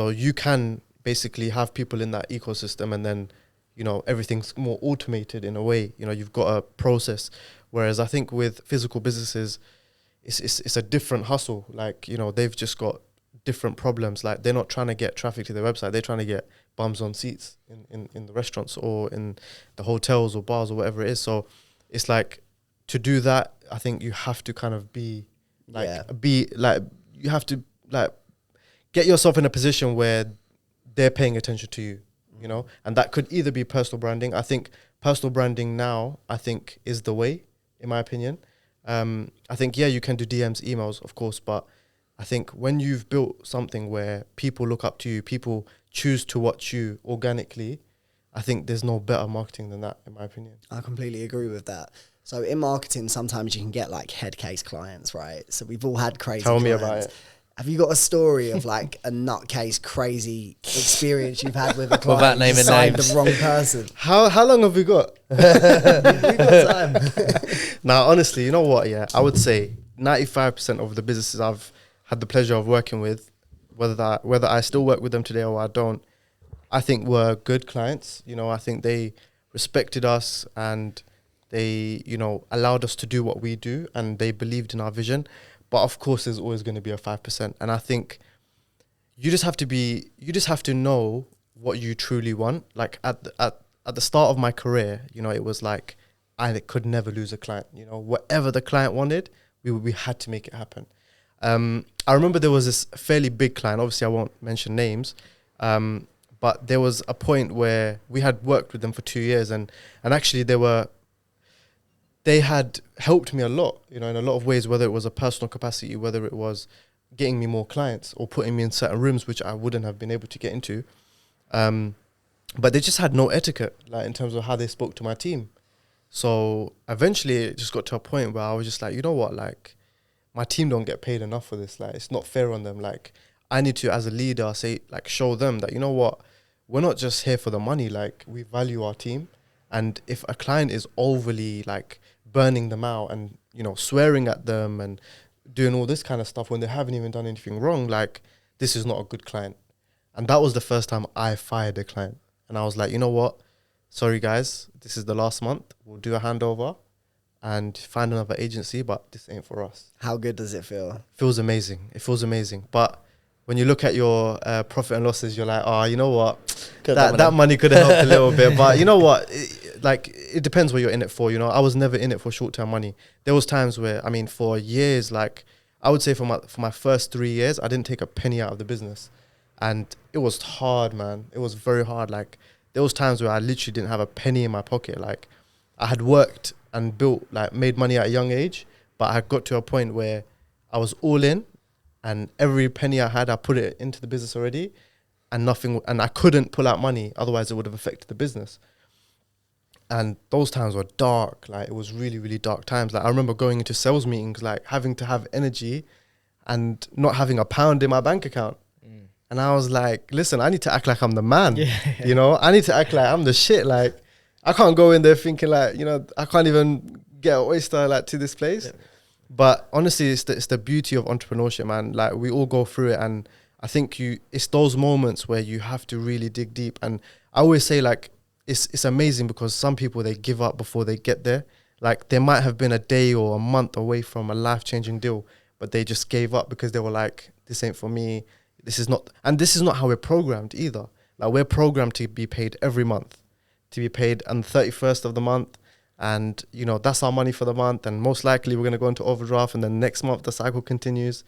you can basically have people in that ecosystem, and then, you know, everything's more automated in a way. You know, you've got a process. Whereas I think with physical businesses, it's a different hustle. Like, you know, they've just got different problems. Like, they're not trying to get traffic to their website. They're trying to get bums on seats in the restaurants or in the hotels or bars or whatever it is. So it's like, to do that, I think you have to kind of be you have to like get yourself in a position where they're paying attention to you, you know, and that could either be personal branding. I think personal branding now, I think, is the way, in my opinion. I think, yeah, you can do DMs, emails, of course, but I think when you've built something where people look up to you, people choose to watch you organically, I think there's no better marketing than that, in my opinion. I completely agree with that. So in marketing, sometimes you can get like head case clients, right? So we've all had crazy clients. Tell me about it. Have you got a story of like a nutcase crazy experience you've had with a client? Without naming names. The wrong person. How long have we got? We've got time. Now, honestly, you know what? Yeah, I would say 95% of the businesses I've had the pleasure of working with, whether I still work with them today or I don't, I think were good clients. You know, I think they respected us and they, you know, allowed us to do what we do, and they believed in our vision. But of course, there's always going to be a 5%. And I think you just have to know what you truly want. Like at the start of my career, you know, it was like I could never lose a client. You know, whatever the client wanted, we had to make it happen. I remember there was this fairly big client. Obviously, I won't mention names. But there was a point where we had worked with them for 2 years, and actually they had helped me a lot, you know, in a lot of ways, whether it was a personal capacity, whether it was getting me more clients or putting me in certain rooms, which I wouldn't have been able to get into. But they just had no etiquette, like in terms of how they spoke to my team. So eventually it just got to a point where I was just like, you know what, like my team don't get paid enough for this. Like, it's not fair on them. Like, I need to, as a leader, show them that, you know what, we're not just here for the money. Like, we value our team. And if a client is overly like burning them out and, you know, swearing at them and doing all this kind of stuff when they haven't even done anything wrong, like, this is not a good client. And that was the first time I fired a client. And I was like, you know what? Sorry, guys, this is the last month. We'll do a handover and find another agency, but this ain't for us. How good does it feel? Feels amazing. It feels amazing. But when you look at your profit and losses, you're like, oh, you know what? That money could have helped a little bit. But you know what? It depends what you're in it for. You know, I was never in it for short-term money. There was times where, I mean, for years, like I would say for my first 3 years, I didn't take a penny out of the business. And it was hard, man. It was very hard. Like, there was times where I literally didn't have a penny in my pocket. Like, I had worked and built, like, made money at a young age, but I had got to a point where I was all in, and every penny I had, I put it into the business already, and I couldn't pull out money, otherwise it would have affected the business. And those times were dark. Like, it was really, really dark times. Like, I remember going into sales meetings, like having to have energy and not having a pound in my bank account. And I was like, listen, I need to act like I'm the man. Yeah. You know, I need to act like I'm the shit. Like, I can't go in there thinking like, you know, I can't even get an oyster like to this place. Yeah. But honestly, it's the beauty of entrepreneurship, man. Like, we all go through it, and I think it's those moments where you have to really dig deep. And I always say, like, it's amazing because some people, they give up before they get there. Like, they might have been a day or a month away from a life-changing deal, but they just gave up because they were like, this ain't for me. This is not how we're programmed either. Like, we're programmed to be paid every month, to be paid on the 31st of the month, and you know that's our money for the month, and most likely we're going to go into overdraft, and then next month the cycle continues.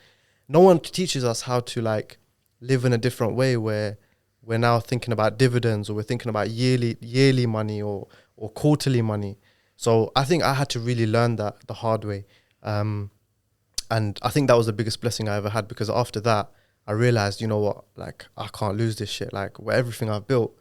No one teaches us how to like live in a different way, where we're now thinking about dividends, or we're thinking about yearly money, or quarterly money. So I think I had to really learn that the hard way. And I think that was the biggest blessing I ever had, because after that, I realized, you know what, like I can't lose this shit. Like with everything I've built,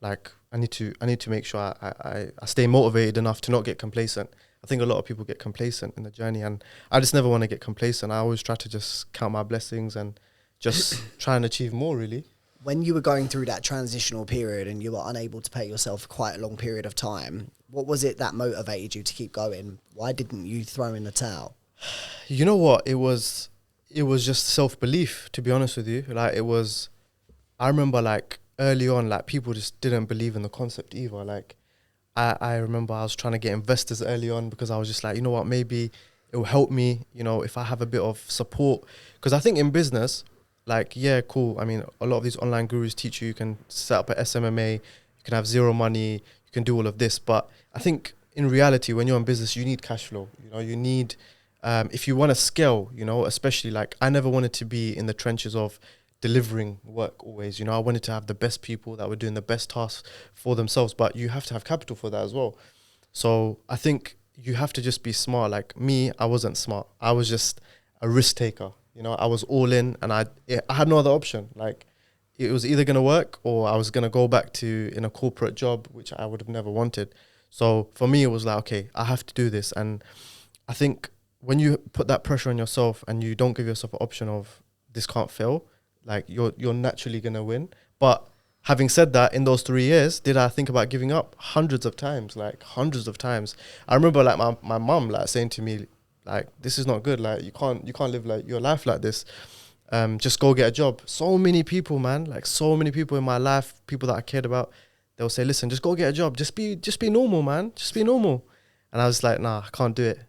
like I need to make sure I stay motivated enough to not get complacent. I think a lot of people get complacent in the journey, and I just never want to get complacent. I always try to just count my blessings and just try and achieve more, really. When you were going through that transitional period and you were unable to pay yourself for quite a long period of time, what was it that motivated you to keep going? Why didn't you throw in the towel? You know what? It was just self-belief, to be honest with you. Like I remember like early on, like people just didn't believe in the concept either. Like I remember I was trying to get investors early on, because I was just like, you know what, maybe it will help me, you know, if I have a bit of support. Because I think in business, like, yeah, cool. I mean, a lot of these online gurus teach you can set up a SMMA, you can have zero money, you can do all of this. But I think in reality, when you're in business, you need cash flow. You know, you need, if you want to scale, you know, especially like I never wanted to be in the trenches of delivering work always. You know, I wanted to have the best people that were doing the best tasks for themselves, but you have to have capital for that as well. So I think you have to just be smart. Like me, I wasn't smart. I was just a risk taker. You know, I was all in, and I had no other option. Like it was either going to work, or I was going to go back to in a corporate job, which I would have never wanted. So for me, it was like, okay, I have to do this. And I think when you put that pressure on yourself and you don't give yourself an option of this can't fail, like you're naturally going to win. But having said that, in those 3 years, did I think about giving up? Hundreds of times. I remember like my mum like saying to me, like, this is not good. Like you can't live like your life like this. Just go get a job. So many people, man, like so many people in my life, people that I cared about, they'll say, listen, just go get a job. Just be normal, man. Just be normal. And I was like, nah, I can't do it.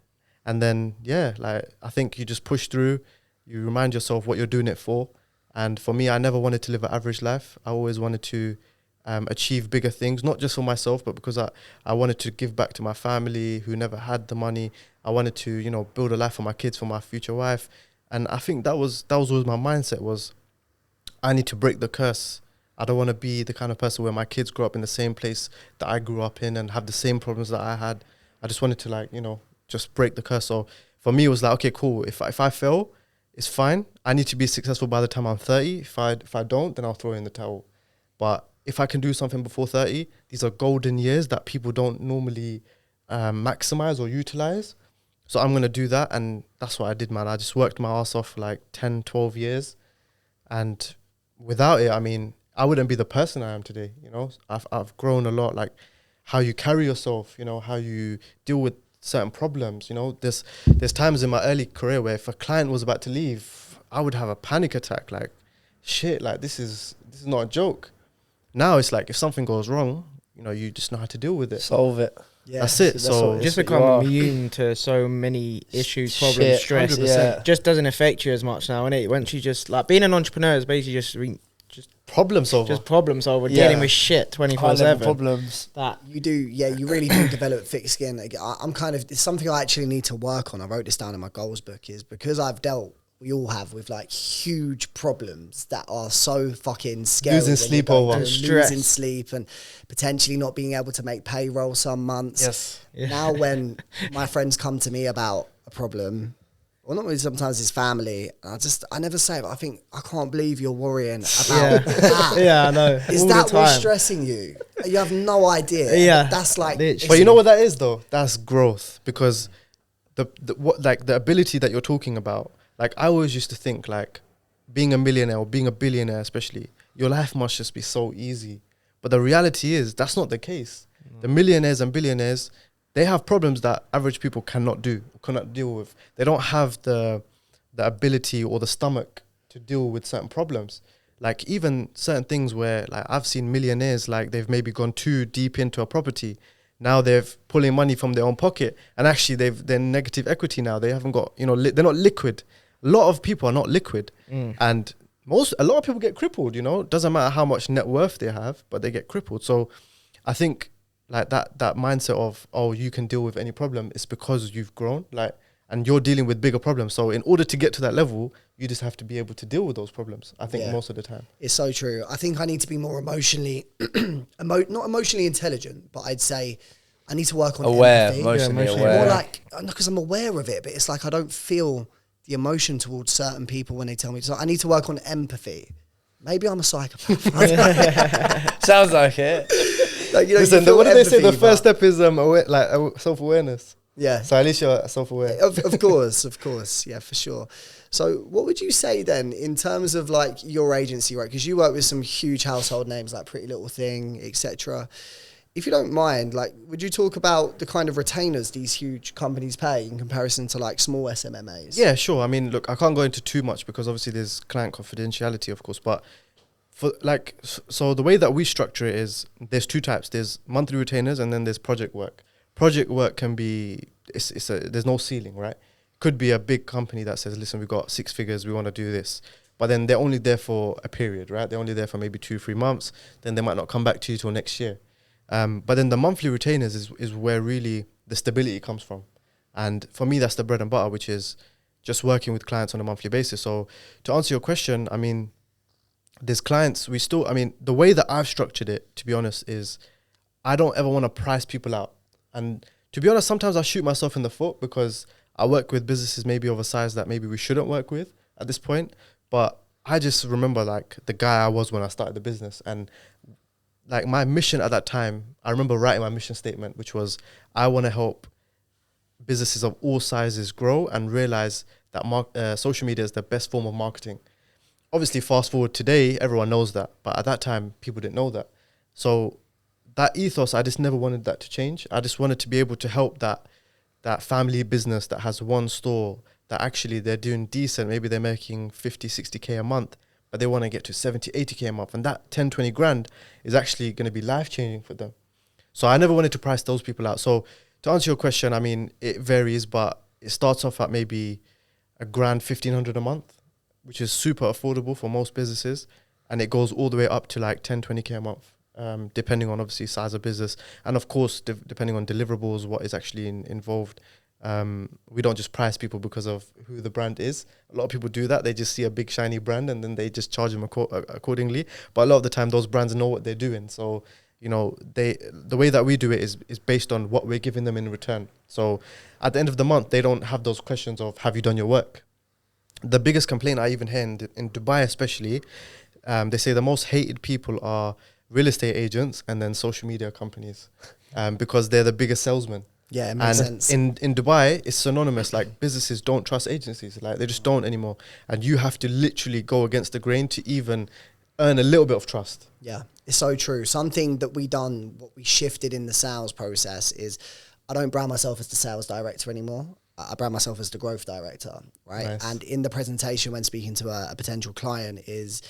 And then, yeah, like I think you just push through. You remind yourself what you're doing it for. And for me, I never wanted to live an average life. I always wanted to achieve bigger things, not just for myself, but because I wanted to give back to my family who never had the money. I wanted to, you know, build a life for my kids, for my future wife. And I think that was always my mindset, was I need to break the curse. I don't want to be the kind of person where my kids grow up in the same place that I grew up in and have the same problems that I had. I just wanted to, like, you know, just break the curse. So for me, it was like, okay, cool. If I fail, it's fine. I need to be successful by the time I'm 30. If I don't, then I'll throw in the towel. But if I can do something before 30, these are golden years that people don't normally maximize or utilize. So I'm going to do that. And that's what I did, man. I just worked my ass off for like 10, 12 years. And without it, I mean, I wouldn't be the person I am today. You know, I've grown a lot, like how you carry yourself, you know, how you deal with certain problems. You know, there's times in my early career where if a client was about to leave, I would have a panic attack. Like, shit, like this is not a joke. Now it's like if something goes wrong, you know, you just know how to deal with it. Solve it. Yeah, that's it. So just become immune to so many issues, problems, stress. 100%. Yeah. Just doesn't affect you as much now, innit? Once you just, like, being an entrepreneur is basically just problem solver. Just problem solver, dealing with shit 24/7. Problems. That you do, yeah, you really do develop thick skin. I'm kind of, it's something I actually need to work on. I wrote this down in my goals book, is because we all have with like huge problems that are so fucking scary. Losing sleep over. Losing sleep and potentially not being able to make payroll some months. Yes. Yeah. Now when my friends come to me about a problem, well, not really, sometimes it's family, I never say it, but I think, I can't believe you're worrying about that. Yeah, I know. Is All that the time. what's stressing you? You have no idea. Yeah. That's like... Literally. But you know what that is though? That's growth. Because the ability that you're talking about, like I always used to think like being a millionaire or being a billionaire especially, your life must just be so easy. But the reality is that's not the case. The millionaires and billionaires, they have problems that average people cannot deal with. They don't have the ability or the stomach to deal with certain problems. Like even certain things where like I've seen millionaires, like they've maybe gone too deep into a property. Now they're pulling money from their own pocket, and actually they're negative equity now. They haven't got, you know, they're not liquid. A lot of people are not liquid, and a lot of people get crippled. You know, doesn't matter how much net worth they have, but they get crippled. So I think like that mindset of, oh, you can deal with any problem, it's because you've grown, like, and you're dealing with bigger problems. So in order to get to that level, you just have to be able to deal with those problems, I think, most of the time. It's so true. I think I need to be more emotionally, not emotionally intelligent, but I'd say I need to work on empathy. Emotionally aware. More like, because I'm aware of it, but it's like I don't feel the emotion towards certain people when they tell me. So I need to work on empathy. Maybe I'm a psychopath. Sounds like it. Like, you know, Listen, you what do they say? The empathy, first step is self-awareness. Yeah. So at least you're self-aware. Of course. Yeah, for sure. So what would you say then in terms of like your agency, right? Because you work with some huge household names like Pretty Little Thing, etc. If you don't mind, like, would you talk about the kind of retainers these huge companies pay in comparison to like small SMMAs? Yeah, sure. I mean, look, I can't go into too much because obviously there's client confidentiality, of course. But for like, so the way that we structure it is there's two types. There's monthly retainers and then there's project work. Project work can be, there's no ceiling, right? Could be a big company that says, listen, we've got 6 figures, we want to do this. But then they're only there for a period, right? They're only there for maybe 2-3 months. Then they might not come back to you till next year. But then the monthly retainers is where really the stability comes from. And for me, that's the bread and butter, which is just working with clients on a monthly basis. So to answer your question, I mean, there's clients, the way that I've structured it, to be honest, is I don't ever want to price people out. And to be honest, sometimes I shoot myself in the foot because I work with businesses maybe of a size that maybe we shouldn't work with at this point. But I just remember like the guy I was when I started the business, and like my mission at that time, I remember writing my mission statement, which was I want to help businesses of all sizes grow and realize that social media is the best form of marketing. Obviously, fast forward today, everyone knows that. But at that time, people didn't know that. So that ethos, I just never wanted that to change. I just wanted to be able to help that family business that has one store that actually they're doing decent. Maybe they're making 50, 60K a month, but they want to get to 70, 80K a month. And that 10, 20 grand is actually going to be life-changing for them. So I never wanted to price those people out. So to answer your question, I mean, it varies, but it starts off at maybe $1,000, 1,500 a month, which is super affordable for most businesses. And it goes all the way up to like 10, 20K a month, depending on obviously size of business. And of course, depending on deliverables, what is actually involved. We don't just price people because of who the brand is. A lot of people do that. They just see a big shiny brand and then they just charge them accordingly. But a lot of the time those brands know what they're doing. So, you know, the way that we do it is based on what we're giving them in return. So at the end of the month, they don't have those questions of, have you done your work? The biggest complaint I even hear in Dubai especially, they say the most hated people are real estate agents and then social media companies because they're the biggest salesmen. Yeah, it makes sense. In Dubai, it's synonymous. Like businesses don't trust agencies. Like they just don't anymore. And you have to literally go against the grain to even earn a little bit of trust. Yeah, it's so true. Something that what we shifted in the sales process is I don't brand myself as the sales director anymore. I brand myself as the growth director, right? Nice. And in the presentation when speaking to a potential client is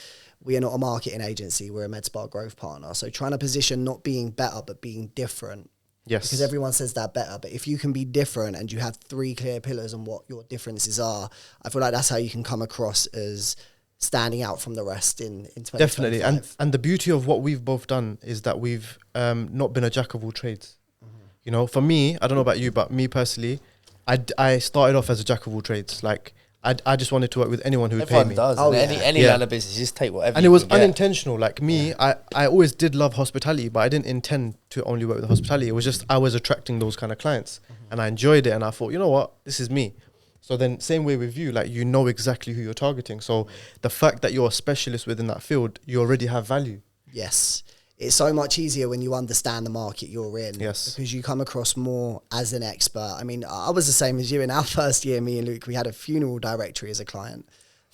we are not a marketing agency, we're a MedSpa growth partner. So trying to position not being better, but being different. Yes. Because everyone says they're better, but if you can be different and you have 3 clear pillars on what your differences are, I feel like that's how you can come across as standing out from the rest in 2025. Definitely. And the beauty of what we've both done is that we've not been a jack of all trades. Mm-hmm. You know, for me, I don't know about you, but me personally, I started off as a jack of all trades. Like, I just wanted to work with anyone who would pay me. Everyone does. Oh, Any Yeah. line of business, you just take whatever. And you it was can get. unintentional. Like me, I always did love hospitality, but I didn't intend to only work with hospitality. It was just I was attracting those kind of clients, and I enjoyed it. And I thought, you know what, this is me. So then, same way with you, like you know exactly who you're targeting. So the fact that you're a specialist within that field, you already have value. Yes. It's so much easier when you understand the market you're in. Yes. Because you come across more as an expert. I mean, I was the same as you. In our first year, me and Luke, we had a funeral directory as a client,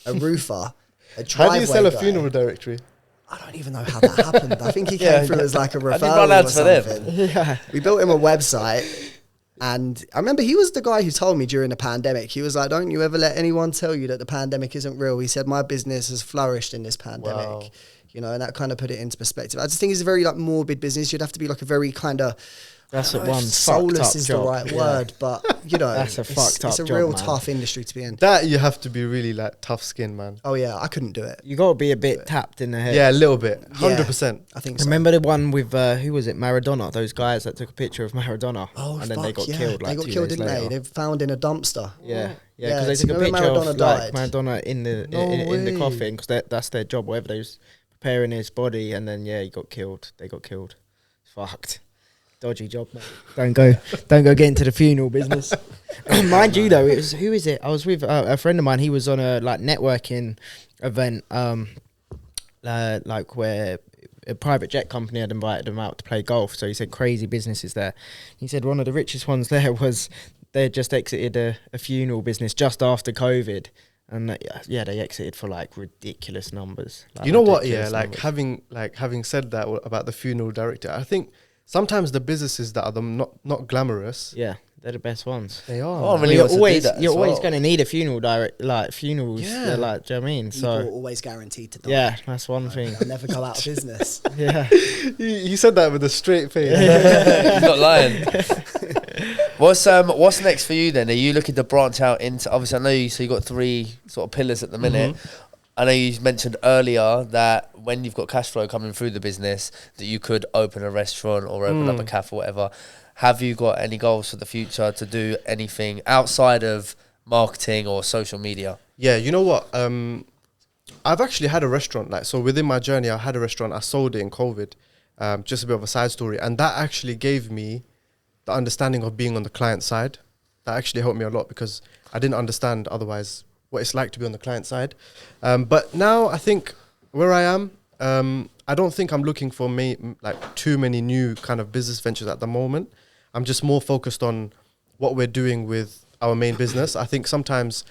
a roofer, a driveway How do you sell a guy. funeral directory? I don't even know how that happened. I think he came through as like a I didn't referral run or ads for them. something. Yeah. We built him a website. And I remember he was the guy who told me during the pandemic, he was like, don't you ever let anyone tell you that the pandemic isn't real. He said, my business has flourished in this pandemic. Wow. You know, and that kind of put it into perspective. I just think it's a very like morbid business. You'd have to be like a very kind of That's I a don't know one if fucked soulless up is job. the right Yeah. word, but you know, That's a fucked up it's a job, real man. tough industry to be in. That you have to be really like tough skin, man. Oh yeah, I couldn't do it. You got to be a bit tapped in the head. Yeah, a little bit, Yeah. 100%. I think so. Remember the one with who was it? Maradona. Those guys that took a picture of Maradona, Oh, and then they got fuck, yeah. killed. Like they got 2 killed, days didn't later. they? They found in a dumpster. Yeah, Yeah, because they so took a remember picture Maradona of like died? Maradona in the No in the way. coffin because that's their job. Whatever they was preparing his body, and then he got killed. They got killed. Fucked. Dodgy job, mate. Don't go get into the funeral business. Mind you, though, it was who is it? I was with a friend of mine. He was on a like networking event, like where a private jet company had invited him out to play golf. So he said crazy businesses there. He said one of the richest ones there was they had just exited a funeral business just after COVID. And they exited for like ridiculous numbers. Like You know what? Yeah, ridiculous like numbers. having said that about the funeral director, I think sometimes the businesses that are not glamorous, Yeah, they're the best ones. they are. Oh, man. really? Well, wants to do that you're as always well. going to need a funeral funerals. Yeah. Like, do you know what I mean? People are So always guaranteed to die. yeah, that's one thing. They'll never go out of business. Yeah. He said that with a straight face. He's not lying. What's next for you then? Are you looking to branch out into? Obviously, I know you got 3 sort of pillars at the minute. I know you mentioned earlier that when you've got cash flow coming through the business, that you could open a restaurant or open up a cafe or whatever. Have you got any goals for the future to do anything outside of marketing or social media? Yeah, you know what? I've actually had a restaurant. Like, so within my journey, I had a restaurant. I sold it in COVID. Just a bit of a side story, and that actually gave me the understanding of being on the client side. That actually helped me a lot because I didn't understand otherwise what it's like to be on the client side. But now I think where I am, I don't think I'm looking for like too many new kind of business ventures at the moment. I'm just more focused on what we're doing with our main business. I think sometimes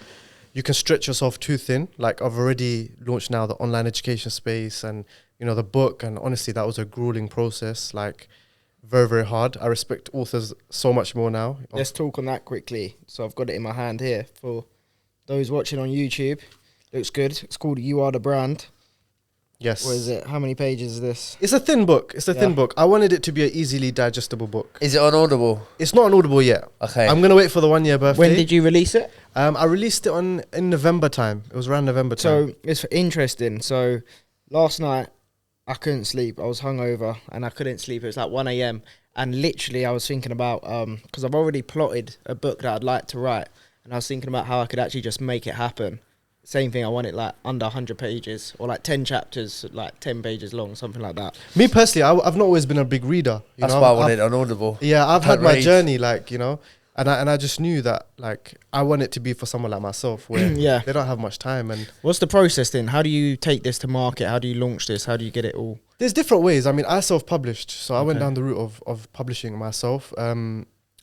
you can stretch yourself too thin. Like I've already launched now the online education space and, the book. And honestly, that was a grueling process, like very, very hard. I respect authors so much more now. Let's talk on that quickly. So I've got it in my hand here for those watching on YouTube. Looks good. It's called You Are the Brand. Yes. What is it? How many pages is this? It's a thin book. Yeah. I wanted it to be an easily digestible book. Is it on Audible? It's not on Audible yet. Okay. I'm going to wait for the 1 year birthday. When did you release it? I released it in November time. It was around November time. So it's interesting. So last night I couldn't sleep. I was hungover and I couldn't sleep. It was like 1 a.m. And literally I was thinking about, because I've already plotted a book that I'd like to write. And I was thinking about how I could actually just make it happen. Same thing, I want it like under 100 pages or like 10 chapters, like 10 pages long, something like that. Me personally, I've not always been a big reader. That's why I wanted it on Audible. Yeah, I've Can't had my read. journey, and I just knew that, I want it to be for someone like myself where Yeah. they don't have much time. And What's the process then? How do you take this to market? How do you launch this? How do you get it all? there's different ways. I mean, I self-published, so I went Okay. down the route of publishing myself.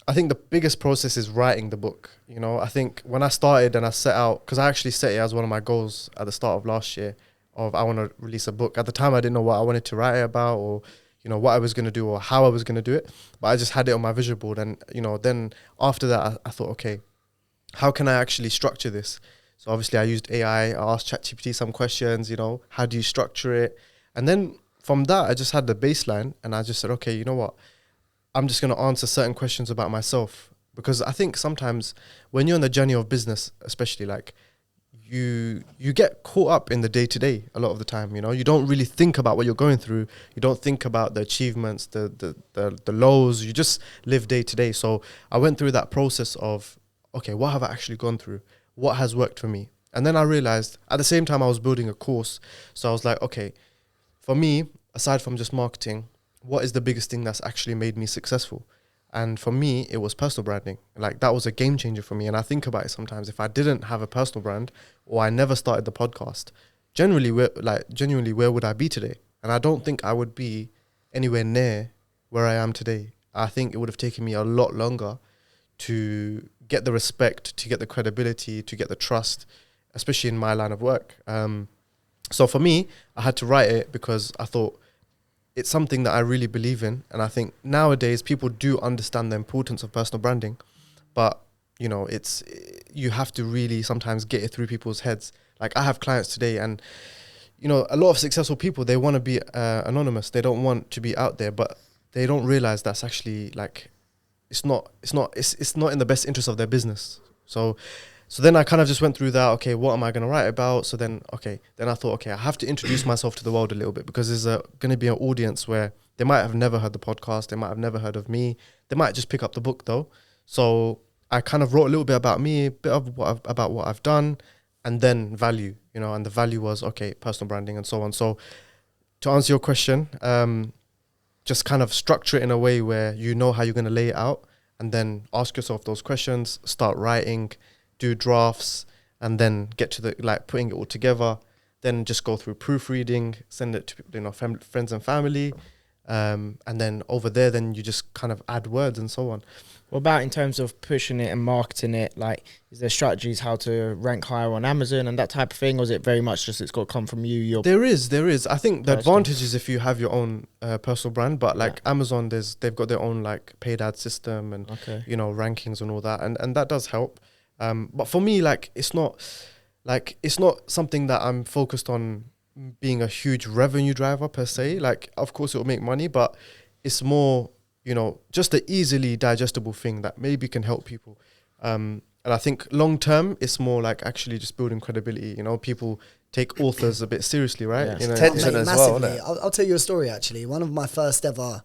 I think the biggest process is writing the book. I think when I started and I set out, because I actually set it as one of my goals at the start of last year, of I want to release a book. At the time, I didn't know what I wanted to write it about or, what I was going to do or how I was going to do it. But I just had it on my vision board. And, then after that, I thought, okay, how can I actually structure this? So obviously I used AI. I asked ChatGPT some questions, how do you structure it? And then from that, I just had the baseline and I just said, okay, you know what? I'm just going to answer certain questions about myself, because I think sometimes when you're on the journey of business, especially you get caught up in the day to day a lot of the time. You don't really think about what you're going through. You don't think about the achievements, the lows. You just live day to day. So I went through that process of, okay, what have I actually gone through? What has worked for me? And then I realized at the same time I was building a course. So I was like, okay, for me, aside from just marketing, what is the biggest thing that's actually made me successful? And for me, it was personal branding. That was a game changer for me. And I think about it sometimes. If I didn't have a personal brand or I never started the podcast, genuinely, where would I be today? And I don't think I would be anywhere near where I am today. I think it would have taken me a lot longer to get the respect, to get the credibility, to get the trust, especially in my line of work. So for me, I had to write it because I thought, it's something that I really believe in. And I think nowadays people do understand the importance of personal branding, but you have to really sometimes get it through people's heads. I have clients today and, a lot of successful people, they want to be anonymous. They don't want to be out there, but they don't realize that's actually like, it's not in the best interest of their business. So then I kind of just went through that. Okay, what am I going to write about? So then I thought, okay, I have to introduce myself to the world a little bit, because there's going to be an audience where they might have never heard the podcast. They might have never heard of me. They might just pick up the book though. So I kind of wrote a little bit about me, a bit of about what I've done, and then value, you know, and the value was, okay, personal branding and so on. So to answer your question, just kind of structure it in a way where you know how you're going to lay it out, and then ask yourself those questions, start writing, do drafts, and then get to the, like, putting it all together. Then just go through proofreading, send it to, you know, friends and family, and then over there, then you just kind of add words and so on. What about in terms of pushing it and marketing it? Like, is there strategies how to rank higher on Amazon and that type of thing, or is it very much just it's got to come from you? There is. I think the advantage is if you have your own personal brand, but like Amazon, they've got their own like paid ad system and you know, rankings and all that, and that does help. But for me, like, it's not something that I'm focused on being a huge revenue driver per se. Like, of course it will make money, but it's more, you know, just an easily digestible thing that maybe can help people. And I think long term, it's more like actually just building credibility. You know, people take authors a bit seriously, right? Yeah. You know, Attention as well, isn't it? I'll tell you a story, actually. One of my first ever,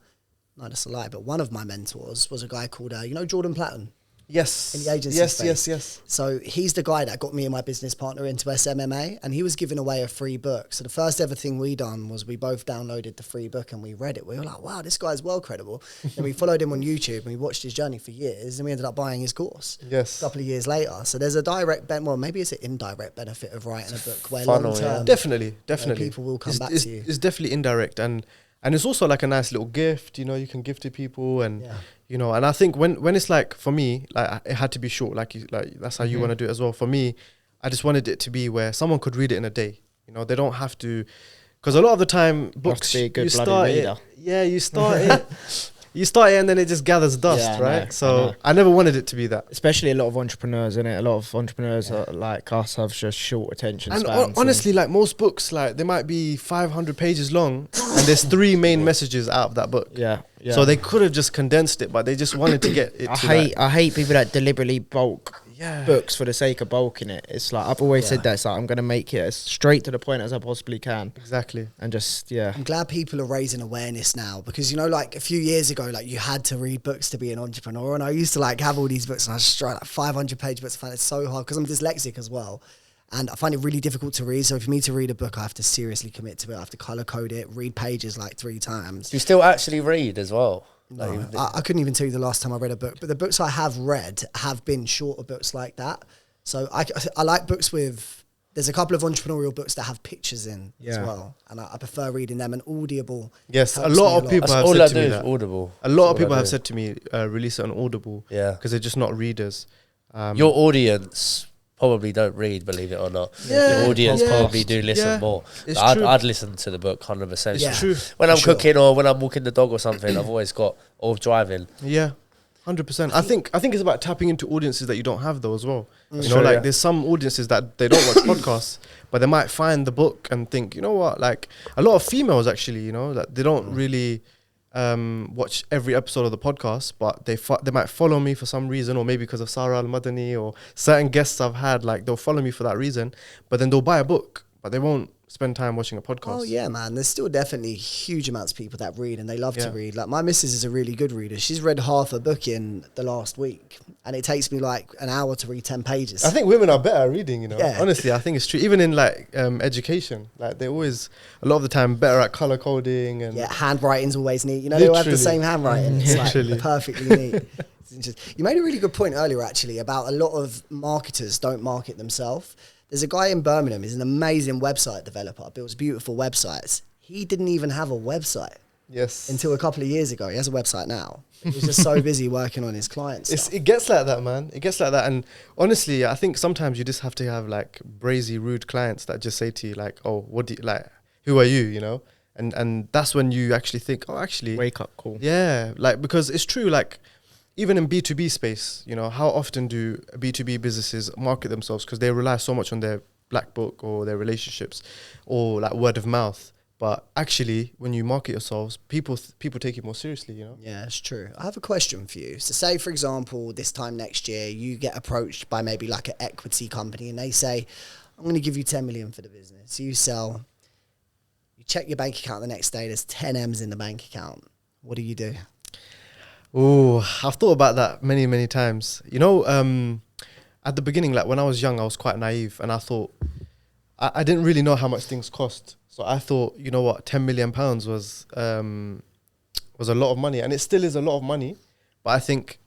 no, that's a lie, but one of my mentors was a guy called, you know, Jordan Platten. Yes. In the agency space. Yes. So he's the guy that got me and my business partner into SMMA, and he was giving away a free book. So the first ever thing we done was we both downloaded the free book and we read it. We were like, wow, this guy's well credible. And we followed him on YouTube and we watched his journey for years, and we ended up buying his course. Yes. A couple of years later. So there's a direct well, maybe it's an indirect benefit of writing a book where Funnel, long term, Definitely. people will come back to you. It's definitely indirect, and it's also like a nice little gift, you know, you can give to people, and you know, and I think when it's like, for me, like, it had to be short, like that's how you want to do it as well. For me, I just wanted it to be where someone could read it in a day. You know, they don't have to, because a lot of the time books, you start it, you start it and then it just gathers dust, right? So I never wanted it to be that. Especially a lot of entrepreneurs, innit? A lot of entrepreneurs are like us have just short attention spans. And honestly, like most books, like they might be 500 pages long and there's 3 main messages out of that book. Yeah. So they could have just condensed it, but they just wanted to get it. I hate people that deliberately bulk books for the sake of bulking it. It's like, I've always said that, it's like, I'm going to make it as straight to the point as I possibly can. Exactly. And just, I'm glad people are raising awareness now, because, you know, like a few years ago, like you had to read books to be an entrepreneur. And I used to like have all these books and I just write like 500 page books. I find it so hard because I'm dyslexic as well. And I find it really difficult to read. So for me to read a book, I have to seriously commit to it. I have to color code it, read pages like 3 times. Do you still actually read as well? No, I couldn't even tell you the last time I read a book, but the books I have read have been shorter books like that. So I like books with, there's a couple of entrepreneurial books that have pictures in as well. And I prefer reading them, and Audible. Yes, a lot of people have said to me that. Audible. A lot of people have said to me, release it on Audible. Yeah. Because they're just not readers. Your audience probably don't read, believe it or not. Yeah, your audience probably do listen more. I'd listen to the book 100%. It's true. When I'm cooking or when I'm walking the dog or something, I've always got, or driving. Yeah, 100%. I think it's about tapping into audiences that you don't have though as well. You know, like there's some audiences that they don't watch podcasts, but they might find the book and think, you know what, like a lot of females actually, you know, that they don't really watch every episode of the podcast, but they might follow me for some reason, or maybe because of Sarah Al-Madani or certain guests I've had, like they'll follow me for that reason, but then they'll buy a book, but they won't spend time watching a podcast. Oh yeah, man. There's still definitely huge amounts of people that read, and they love to read. Like my missus is a really good reader. She's read half a book in the last week, and it takes me like an hour to read 10 pages. I think women are better at reading, you know. Honestly, I think it's true. Even in like education, like they're always a lot of the time better at color coding and handwriting's always neat. You know, they all have the same handwriting. It's like perfectly neat. You made a really good point earlier, actually, about a lot of marketers don't market themselves. There's a guy in Birmingham, he's an amazing website developer, builds beautiful websites. He didn't even have a website until a couple of years ago. He has a website now. He was just so busy working on his clients. It gets like that, man. It gets like that. And honestly, I think sometimes you just have to have like brazy, rude clients that just say to you like, oh, what do you, like, who are you, you know? And that's when you actually think, oh, actually. Wake up call. Yeah, like, because it's true, like, even in B2B space, you know, how often do B2B businesses market themselves? Because they rely so much on their black book or their relationships or like word of mouth. But actually, when you market yourselves, people take it more seriously, you know? Yeah, it's true. I have a question for you. So say, for example, this time next year, you get approached by maybe like an equity company and they say, I'm going to give you 10 million for the business. You sell, you check your bank account the next day, there's 10 M's in the bank account. What do you do? Oh, I've thought about that many, many times. You know, at the beginning, like when I was young, I was quite naive and I thought, I didn't really know how much things cost. So I thought, you know what, £10 million was a lot of money, and it still is a lot of money. But I think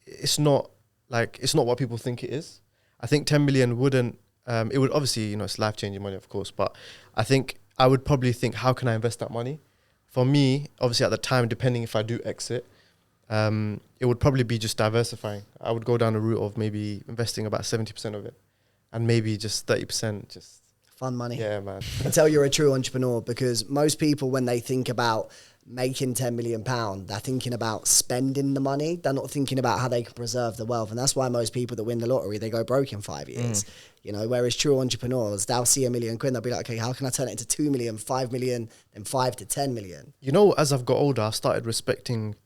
it's not what people think it is. I think 10 million wouldn't. It would obviously, you know, it's life-changing money, of course. But I think I would probably think, how can I invest that money? For me, obviously at the time, depending if I do exit, it would probably be just diversifying. I would go down a route of maybe investing about 70% of it, and maybe just 30% just. Fun money. Yeah, man. I can tell you're a true entrepreneur, because most people, when they think about making £10 million, they're thinking about spending the money. They're not thinking about how they can preserve the wealth. And that's why most people that win the lottery, they go broke in 5 years. You know, whereas true entrepreneurs, they'll see £1 million, they'll be like, okay, how can I turn it into 2 million, 5 million, then 5 to 10 million? You know, as I've got older, I started respecting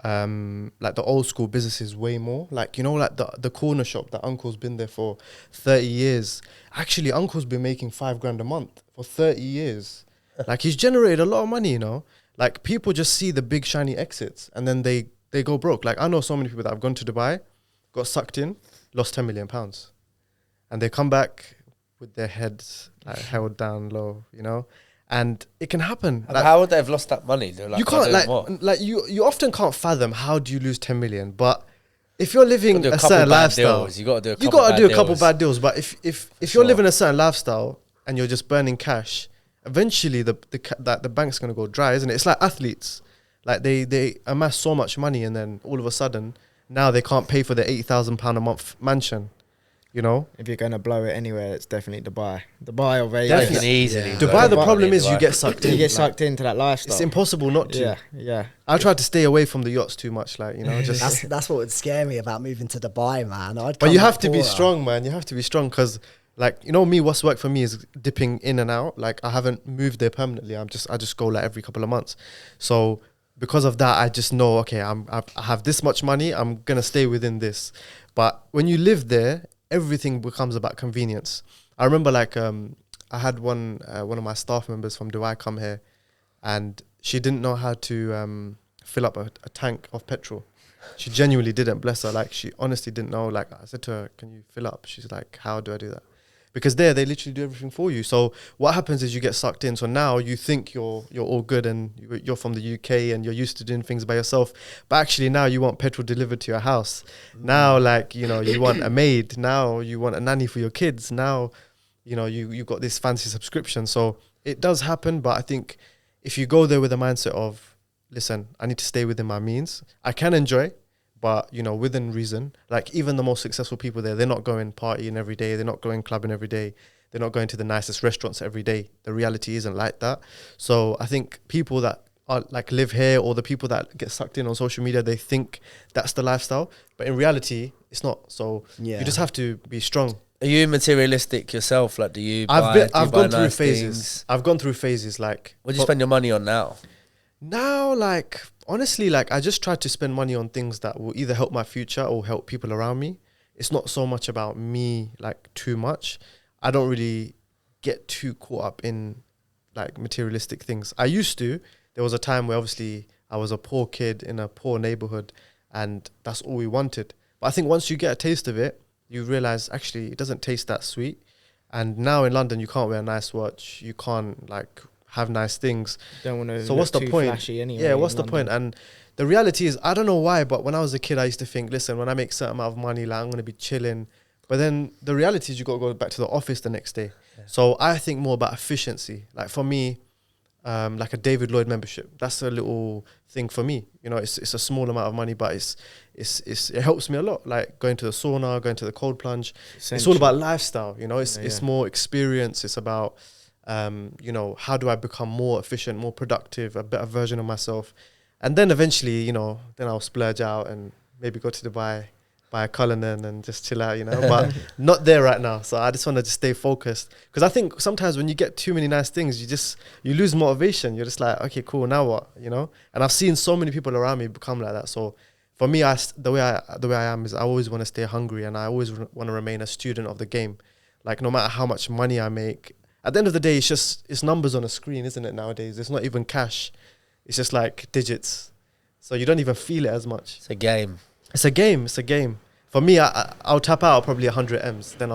like the old school businesses way more. Like, you know, like the corner shop that uncle's been there for 30 years. Actually, uncle's been making £5,000 a month for 30 years. Like, he's generated a lot of money, you know. Like, people just see the big shiny exits and then they go broke. Like, I know so many people that have gone to Dubai, got sucked in, lost £10 million. And they come back with their heads like held down low, you know. And it can happen. And like, how would they have lost that money? Like, you can't like you often can't fathom, how do you lose 10 million? But if you're living a certain lifestyle, you got to do a couple bad deals. But if you're living a certain lifestyle and you're just burning cash, eventually the bank's gonna go dry, isn't it? It's like athletes, like they amass so much money and then all of a sudden now they can't pay for their £80,000 a month mansion. You know, If you're going to blow it anywhere, it's definitely Dubai. Dubai or Vegas. Definitely easily. Dubai. The problem is you get sucked in. You get sucked into that lifestyle. It's impossible not to. Yeah. I try to stay away from the yachts too much, like, you know, just. That's what would scare me about moving to Dubai, man. But you have to be strong, man. You have to be strong, because, like, you know, me, what's worked for me is dipping in and out. Like, I haven't moved there permanently. I just go like every couple of months. So because of that, I just know, okay, I have this much money. I'm gonna stay within this. But when you live there, everything becomes about convenience. I remember, like, I had one of my staff members from Dubai come here, and she didn't know how to fill up a tank of petrol. She genuinely didn't, bless her. Like, she honestly didn't know. Like, I said to her, can you fill up? She's like, how do I do that? Because they literally do everything for you. So what happens is you get sucked in. So now you think you're all good and you're from the UK and you're used to doing things by yourself. But actually now you want petrol delivered to your house. Now, like, you know, you want a maid. Now you want a nanny for your kids. Now, you know, you got this fancy subscription. So it does happen. But I think if you go there with a mindset of, listen, I need to stay within my means. I can enjoy, but, you know, within reason. Like, even the most successful people there, they're not going partying every day. They're not going clubbing every day. They're not going to the nicest restaurants every day. The reality isn't like that. So I think people that are like live here, or the people that get sucked in on social media, they think that's the lifestyle. But in reality, it's not. So you just have to be strong. Are you materialistic yourself? Like, do you I've gone through nice phases. things? I've gone through phases. Like, What do you spend your money on now? now, like, honestly, like, I just try to spend money on things that will either help my future or help people around me. It's not so much about me, like, too much. I don't really get too caught up in, like, materialistic things. I used to. There was a time where obviously I was a poor kid in a poor neighborhood and that's all we wanted. But I think once you get a taste of it, you realize actually it doesn't taste that sweet. And now in London, you can't wear a nice watch. You can't, like, have nice things. Don't want to. So what's the point? Flashy anyway, yeah, what's the point? And the reality is, I don't know why, but when I was a kid, I used to think, listen, when I make a certain amount of money, like, I'm going to be chilling. But then the reality is you got to go back to the office the next day. Yeah. So I think more about efficiency. Like, for me, like a David Lloyd membership, that's a little thing for me. You know, it's a small amount of money, but it helps me a lot. Like going to the sauna, going to the cold plunge. Essential. It's all about lifestyle. You know, it's more experience. It's about you know, how do I become more efficient, more productive, a better version of myself, and then eventually, you know, then I'll splurge out and maybe go to Dubai buy a Cullinan and just chill out, you know. But not there right now. So I just want to just stay focused. Because I think sometimes when you get too many nice things, you lose motivation. You're just like, okay, cool, now what, you know? And I've seen so many people around me become like that. So for me, the way I am is I always want to stay hungry, and I always want to remain a student of the game. Like, no matter how much money I make, at the end of the day, it's numbers on a screen, isn't it, nowadays? It's not even cash. It's just like digits. So you don't even feel it as much. It's a game. It's a game. For me, I'll tap out probably 100 M's. Then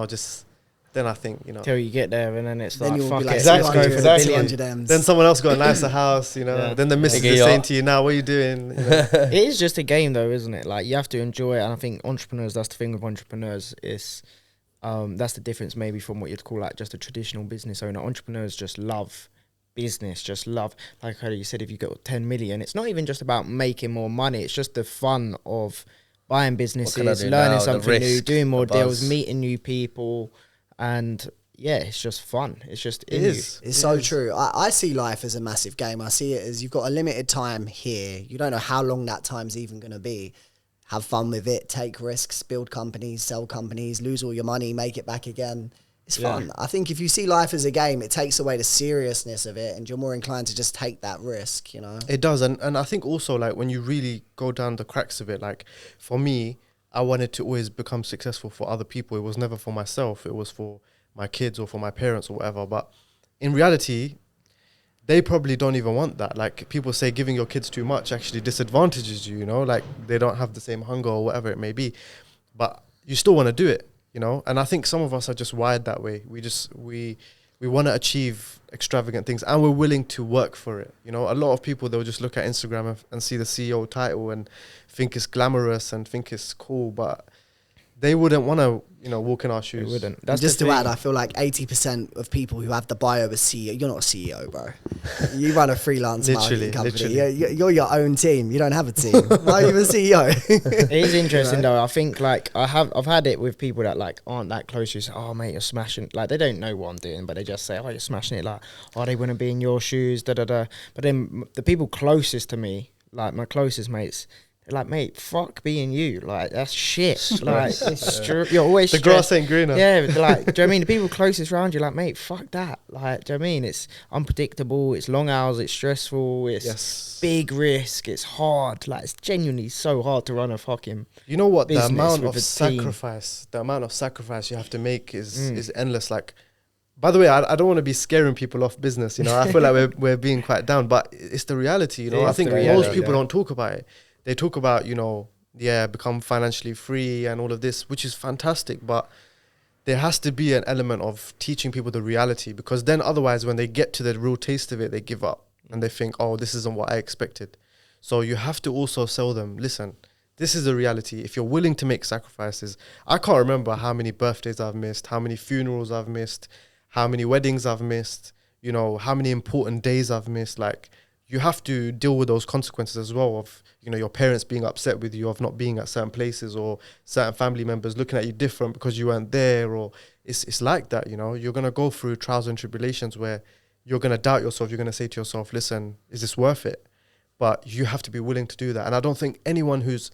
I think, you know. Till you get there, and then it's Then like, you'll fuck be it, like, let's go for the exactly. billion. 200 M's. Then someone else got a nicer house, you know. Yeah. Then the missus Bigger is saying yacht. to you, now, what are you doing? You know? It is just a game, though, isn't it? Like, you have to enjoy it, and I think entrepreneurs, that's the thing with entrepreneurs, is that's the difference maybe from what you'd call like just a traditional business owner. Entrepreneurs just love business, just love, like you said, if you got 10 million, it's not even just about making more money, it's just the fun of buying businesses, learning something new, doing more deals, meeting new people, and yeah, it's just fun. It's just It's so true. I see life as a massive game. I see it as you've got a limited time here. You don't know how long that time's even going to be. Have fun with it, take risks, build companies, sell companies, lose all your money, make it back again. It's fun. I think if you see life as a game, it takes away the seriousness of it, and you're more inclined to just take that risk, you know? It does. And I think also, like, when you really go down the cracks of it, like, for me, I wanted to always become successful for other people. It was never for myself. It was for my kids or for my parents or whatever. But in reality, they probably don't even want that. Like, people say giving your kids too much actually disadvantages you, you know? Like, they don't have the same hunger or whatever it may be. But you still want to do it, you know? And I think some of us are just wired that way. We want to achieve extravagant things, and we're willing to work for it. You know, a lot of people, they'll just look at Instagram and see the CEO title and think it's glamorous and think it's cool, but they wouldn't want to, you know, walk in our shoes. They wouldn't. That's just to add, I feel like 80% of people who have the bio as CEO, you're not a CEO, bro. You run a freelance marketing company. You're your own team. You don't have a team. Why are you a CEO? It is interesting though. I think like I've had it with people that like aren't that close. You say, oh mate, you're smashing. Like they don't know what I'm doing, but they just say, oh, you're smashing it. Like, oh, they want to be in your shoes. Da da da. But then the people closest to me, like my closest mates, they're like, mate, fuck being you. Like, that's shit. Like, it's you're always the grass ain't greener. Yeah, like, do you know what I mean? The people closest around you, like, mate, fuck that. Like, do you know what I mean? It's unpredictable. It's long hours. It's stressful. It's big risk. It's hard. Like, it's genuinely so hard to run a fucking. You know what? The business amount with of a sacrifice you have to make is endless. Like, by the way, I don't want to be scaring people off business. You know, I feel like we're being quite down, but it's the reality. You know, I think most people don't talk about it. They talk about, you know, become financially free and all of this, which is fantastic. But there has to be an element of teaching people the reality, because then otherwise when they get to the real taste of it, they give up and they think, oh, this isn't what I expected. So you have to also sell them, listen, this is the reality. If you're willing to make sacrifices, I can't remember how many birthdays I've missed, how many funerals I've missed, how many weddings I've missed, you know, how many important days I've missed. Like, you have to deal with those consequences as well of, you know, your parents being upset with you, of not being at certain places, or certain family members looking at you different because you weren't there, or it's like that, you know. You're going to go through trials and tribulations where you're going to doubt yourself. You're going to say to yourself, listen, is this worth it? But you have to be willing to do that. And I don't think anyone who's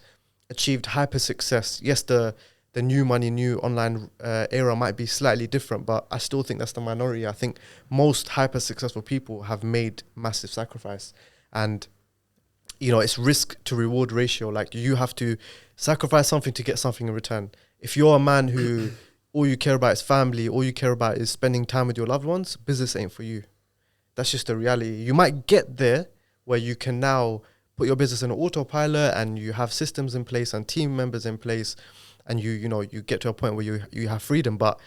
achieved hyper success, yes, the new money, new online era might be slightly different, but I still think that's the minority. I think most hyper successful people have made massive sacrifice, and you know, it's risk to reward ratio. Like, you have to sacrifice something to get something in return. If you're a man who all you care about is family, all you care about is spending time with your loved ones, business ain't for you. That's just the reality. You might get there where you can now put your business in an autopilot and you have systems in place and team members in place, and you get to a point where you have freedom. But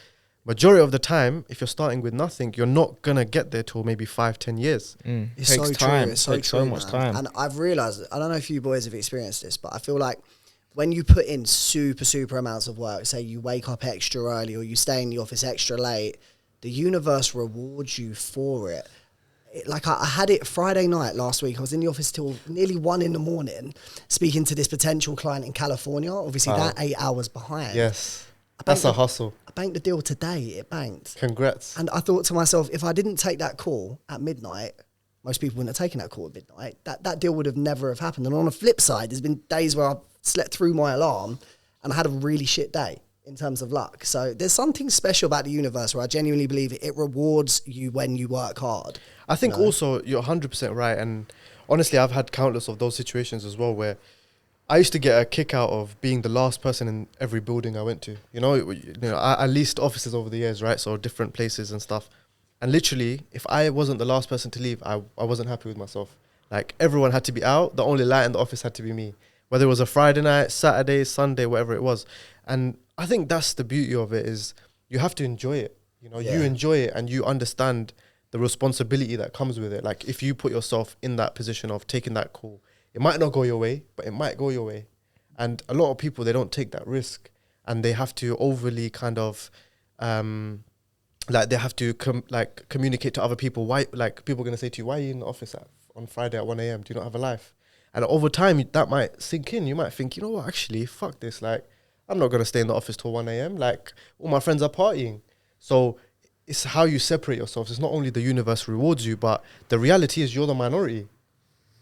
majority of the time, if you're starting with nothing, you're not gonna get there till maybe 5-10 years. It's so true. It's so true, so much time. And I've realized, I don't know if you boys have experienced this, but I feel like when you put in super amounts of work, say you wake up extra early or you stay in the office extra late, the universe rewards you for it. Like, I had it Friday night last week. I was in the office till nearly 1 a.m. speaking to this potential client in California. Obviously, that 8 hours behind. Yes, that's a hustle. I banked the deal today. It banked. Congrats. And I thought to myself, if I didn't take that call at midnight, most people wouldn't have taken that call at midnight. That deal would have never have happened. And on the flip side, there's been days where I've slept through my alarm and I had a really shit day in terms of luck. So there's something special about the universe where I genuinely believe it rewards you when you work hard. I think also you're 100% right. And honestly, I've had countless of those situations as well where I used to get a kick out of being the last person in every building I went to. I leased offices over the years, right? So different places and stuff. And literally, if I wasn't the last person to leave, I wasn't happy with myself. Like, everyone had to be out. The only light in the office had to be me. Whether it was a Friday night, Saturday, Sunday, whatever it was. And I think that's the beauty of it, is you have to enjoy it. You enjoy it and you understand the responsibility that comes with it. Like, if you put yourself in that position of taking that call, it might not go your way, but it might go your way. And a lot of people, they don't take that risk, and they have to overly kind of, they have to communicate to other people. Why, like, people are going to say to you, why are you in the office on Friday at 1 a.m.? Do you not have a life? And over time, that might sink in. You might think, you know what, actually, fuck this. Like, I'm not going to stay in the office till 1 a.m. Like, all my friends are partying. So it's how you separate yourselves. It's not only the universe rewards you, but the reality is you're the minority.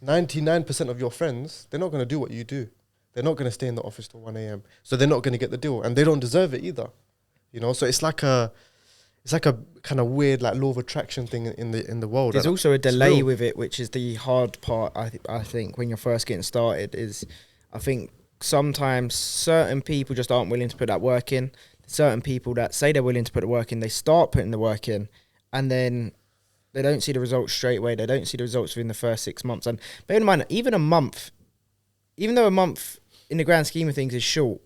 99% of your friends, they're not going to do what you do. They're not going to stay in the office till 1 a.m. So they're not going to get the deal, and they don't deserve it either. So it's like a kind of weird, like, law of attraction thing in the world. There's also a delay with it, which is the hard part. I think when you're first getting started is, I think sometimes certain people just aren't willing to put that work in. Certain people that say they're willing to put the work in, they start putting the work in, and then they don't see the results straight away. They don't see the results within the first 6 months. And bear in mind, even though a month in the grand scheme of things is short,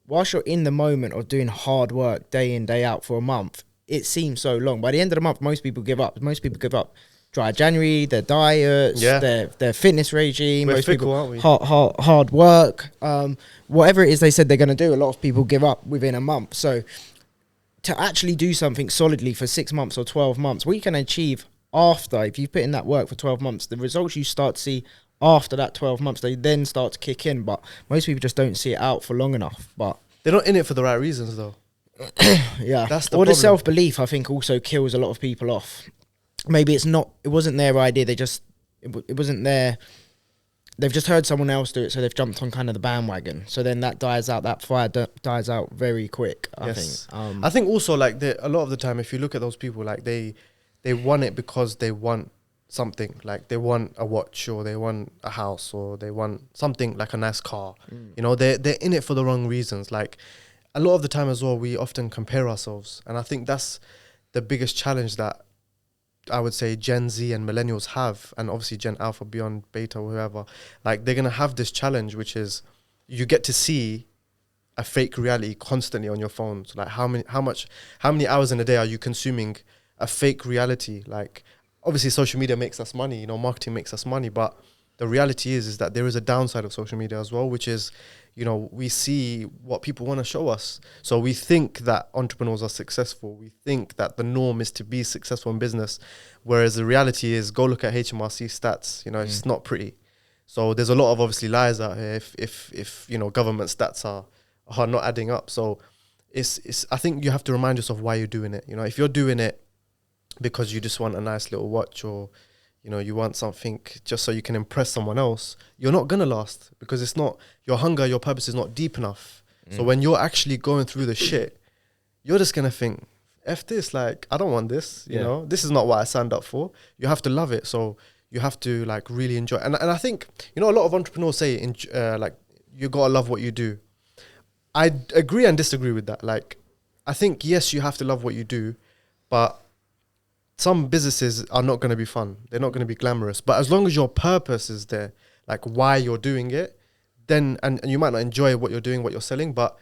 whilst you're in the moment of doing hard work day in, day out for a month, it seems so long. By the end of the month, most people give up. Most people give up dry January, their diets, their fitness regime. We're most fickle, people, aren't we? hard work. Whatever it is they said they're going to do, a lot of people give up within a month. So to actually do something solidly for 6 months or 12 months, what you can achieve after, if you've put in that work for 12 months, the results you start to see after that 12 months, they then start to kick in. But most people just don't see it out for long enough. But they're not in it for the right reasons, though. Yeah, that's the or the problem. self-belief, I think, also kills a lot of people off. Maybe it wasn't their idea. It wasn't their. They've just heard someone else do it, so they've jumped on kind of the bandwagon. So then that dies out. That fire dies out very quick. I think. I think also, like, a lot of the time, if you look at those people, like, they want it because they want something. Like, they want a watch, or they want a house, or they want something like a nice car. They're in it for the wrong reasons. Like, a lot of the time as well, we often compare ourselves, and I think that's the biggest challenge that I would say Gen Z and millennials have, and obviously Gen Alpha, beyond, Beta, or whoever. Like, they're gonna have this challenge, which is you get to see a fake reality constantly on your phone. So, like, how many hours in a day are you consuming a fake reality? Like, obviously social media makes us money, marketing makes us money, but the reality is that there is a downside of social media as well, which is, we see what people want to show us. So we think that entrepreneurs are successful. We think that the norm is to be successful in business, whereas the reality is, go look at HMRC stats. It's not pretty. So there's a lot of obviously lies out here if government stats are not adding up. So it's I think you have to remind yourself why you're doing it. If you're doing it because you just want a nice little watch, or you want something just so you can impress someone else, you're not going to last, because it's not, your hunger, your purpose is not deep enough. So when you're actually going through the shit, you're just going to think, F this, like, I don't want this, this is not what I signed up for. You have to love it. So you have to, like, really enjoy it. And I think, a lot of entrepreneurs say, like, you got to love what you do. I agree and disagree with that. Like, I think, yes, you have to love what you do, but some businesses are not going to be fun. They're not going to be glamorous. But as long as your purpose is there, like why you're doing it, then, and you might not enjoy what you're doing, what you're selling, but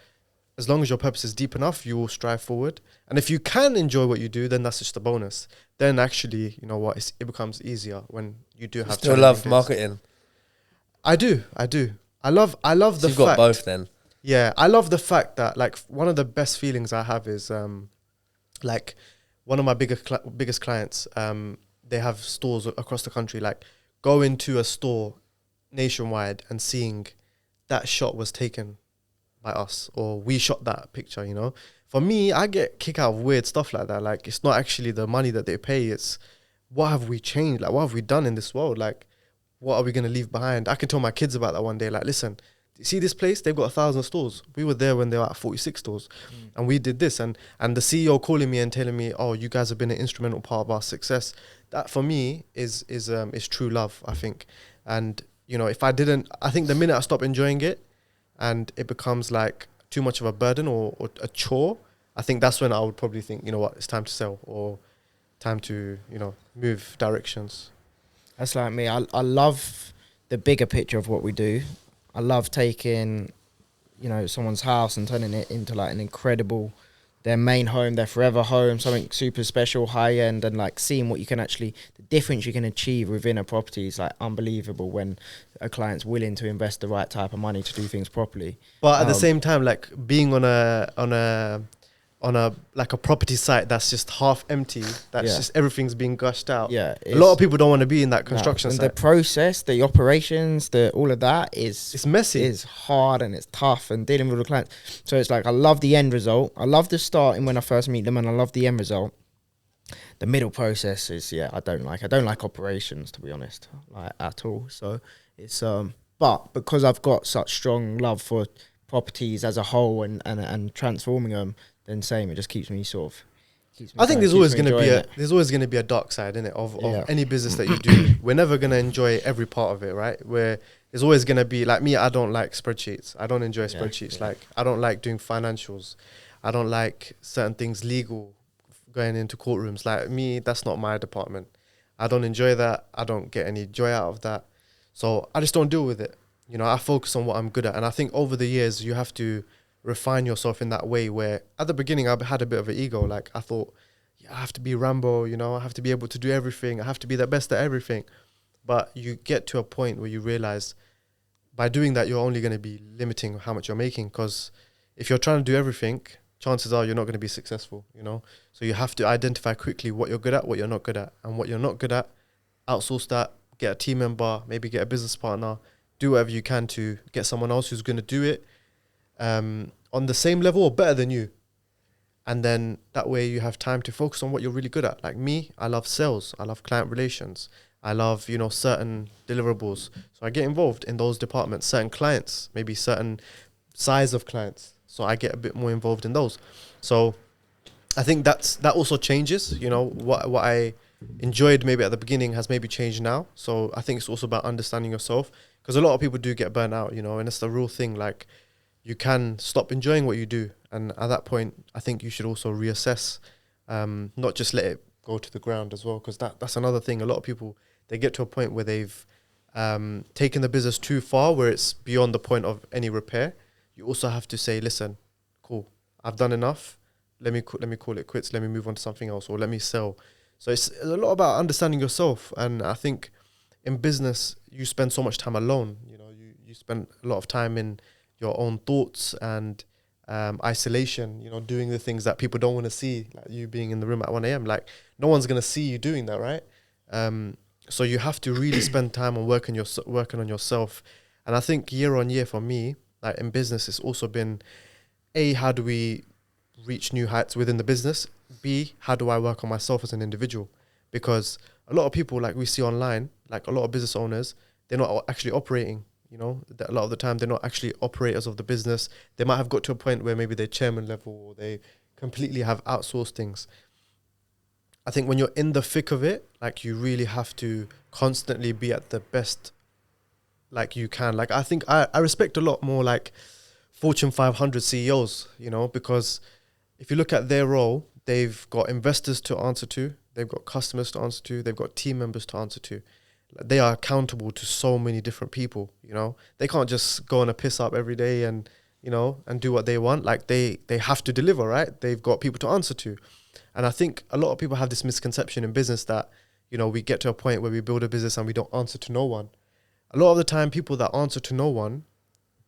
as long as your purpose is deep enough, you will strive forward. And if you can enjoy what you do, then that's just a bonus. Then actually, it becomes easier when you do have still love marketing. I do. I love the fact. You've got both then. Yeah, I love the fact that, like, one of the best feelings I have is, like, one of my biggest clients, they have stores across the country. Like, go into a store nationwide and seeing that shot was taken by us, or we shot that picture, For me, I get kick out of weird stuff like that. Like, it's not actually the money that they pay. It's what have we changed? Like, what have we done in this world? Like, what are we going to leave behind? I can tell my kids about that one day. Like, listen, see this place, they've got 1,000 stores. We were there when they were at 46 stores, and we did this. And the CEO calling me and telling me, oh, you guys have been an instrumental part of our success. That for me is true love, I think. And if I didn't, I think the minute I stop enjoying it, and it becomes like too much of a burden or a chore, I think that's when I would probably think, you know what, it's time to sell or time to move directions. That's like me. I love the bigger picture of what we do. I love taking, someone's house and turning it into like an incredible, their main home, their forever home, something super special, high end, and like seeing what you can actually, the difference you can achieve within a property is like unbelievable when a client's willing to invest the right type of money to do things properly. But at the same time, like being on a like a property site that's just half empty, that's just everything's being gushed out. Yeah, a lot of people don't want to be in that construction site. The process, the operations, all of that it's messy. It's hard and it's tough, and dealing with the clients. So it's like I love the end result. I love the starting when I first meet them, and I love the end result. The middle process is I don't like operations, to be honest, like at all. So it's but because I've got such strong love for properties as a whole and transforming them, then it just keeps me I think there's always going to be a dark side in it of any business that you do. We're never going to enjoy every part of it, right? Where there's always going to be, like me, I don't like spreadsheets. I don't enjoy spreadsheets. Like I don't like doing financials. I don't like certain things legal, going into courtrooms. Like me, that's not my department. I don't enjoy that. I don't get any joy out of that. So I just don't deal with it. I focus on what I'm good at. And I think over the years, you have to refine yourself in that way, where at the beginning I had a bit of an ego. Like I thought, I have to be Rambo, I have to be able to do everything. I have to be the best at everything. But you get to a point where you realize by doing that, you're only going to be limiting how much you're making. Because if you're trying to do everything, chances are you're not going to be successful, So you have to identify quickly what you're good at, what you're not good at. And what you're not good at, outsource that, get a team member, maybe get a business partner, do whatever you can to get someone else who's going to do it on the same level or better than you. And then that way you have time to focus on what you're really good at. Like me, I love sales. I love client relations. I love, certain deliverables. So I get involved in those departments, certain clients, maybe certain size of clients. So I get a bit more involved in those. So I think that also changes, what I enjoyed maybe at the beginning has maybe changed now. So I think it's also about understanding yourself, because a lot of people do get burnt out, and it's the real thing. Like you can stop enjoying what you do. And at that point, I think you should also reassess, not just let it go to the ground as well. Because that's another thing. A lot of people, they get to a point where they've taken the business too far, where it's beyond the point of any repair. You also have to say, listen, cool, I've done enough. Let me call it quits. Let me move on to something else, or let me sell. So it's a lot about understanding yourself. And I think in business, you spend so much time alone. You spend a lot of time in your own thoughts and isolation, doing the things that people don't want to see, like you being in the room at 1 a.m. Like no one's going to see you doing that, right? So you have to really spend time on working on yourself. And I think year on year for me, like in business, it's also been A, how do we reach new heights within the business? B, how do I work on myself as an individual? Because a lot of people, like we see online, like a lot of business owners, they're not actually operating. That a lot of the time they're not actually operators of the business. They might have got to a point where maybe they're chairman level, or they completely have outsourced things. I think when you're in the thick of it, like you really have to constantly be at the best like you can. Like I think I respect a lot more like Fortune 500 CEOs, because if you look at their role, they've got investors to answer to, they've got customers to answer to, they've got team members to answer to. They are accountable to so many different people, They can't just go on a piss up every day and, and do what they want. Like they have to deliver, right? They've got people to answer to. And I think a lot of people have this misconception in business that, we get to a point where we build a business and we don't answer to no one. A lot of the time, people that answer to no one,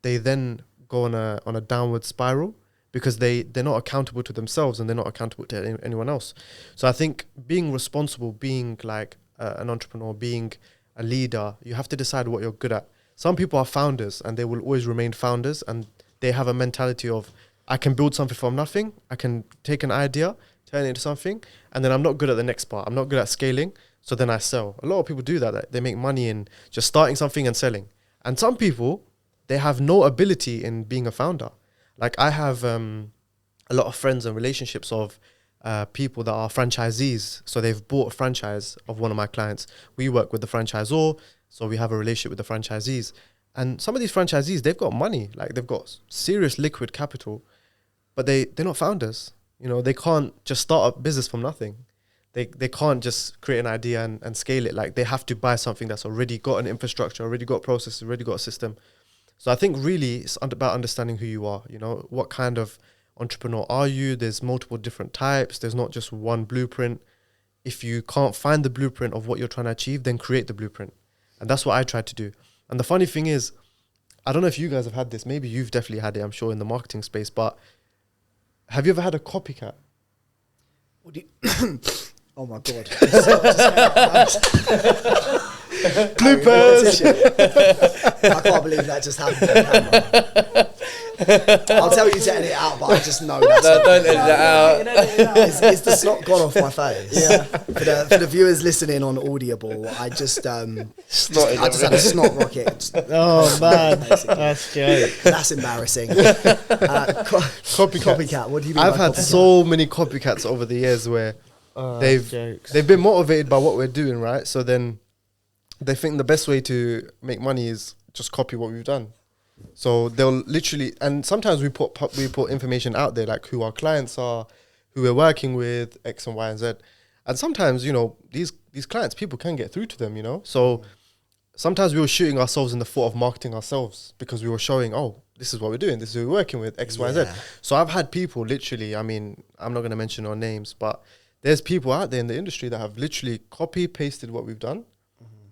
they then go on a downward spiral, because they're not accountable to themselves and they're not accountable to anyone else. So I think being responsible, being like an entrepreneur, being a leader, you have to decide what you're good at. Some people are founders and they will always remain founders, and they have a mentality of, I can build something from nothing. I can take an idea, turn it into something, and then I'm not good at the next part. I'm not good at scaling, so then I sell. A lot of people do that. They make money in just starting something and selling. And some people, they have no ability in being a founder. Like I have a lot of friends and relationships of people that are franchisees. So they've bought a franchise of one of my clients. We work with the franchisor, so we have a relationship with the franchisees. And some of these franchisees, they've got money, like they've got serious liquid capital, but they're not founders. You know, they can't just start a business from nothing. They can't just create an idea and scale it. Like they have to buy something that's already got an infrastructure, already got processes, already got a system. So I think really it's about understanding who you are. You know, what kind of entrepreneur are you? There's multiple different types. There's not just one blueprint. If you can't find the blueprint of what you're trying to achieve, then create the blueprint. And that's what I tried to do. And the funny thing is, I don't know if you guys have had this. Maybe you've definitely had it, I'm sure, in the marketing space. But have you ever had a copycat? What do you oh my God. Bloopers! I can't believe that just happened on camera. I'll tell you to edit it out, but I just know that's No, don't edit that out. Is the snot gone off my face? Yeah. For the viewers listening on Audible, I just had a snot rocket. Oh man, that's great. That's embarrassing. Copycat. What do you mean? I've by had copycat? so many copycats over the years where they've been motivated by what we're doing, right? So then they think the best way to make money is just copy what we've done. So they'll literally, and sometimes we put information out there, like who our clients are, who we're working with, X and Y and Z. And sometimes, you know, these clients, people can get through to them, you know. So sometimes we were shooting ourselves in the foot of marketing ourselves because we were showing, oh, this is what we're doing, this is who we're working with, X, Y, and Z. So I've had people literally, I mean, I'm not going to mention our names, but there's people out there in the industry that have literally copy pasted what we've done,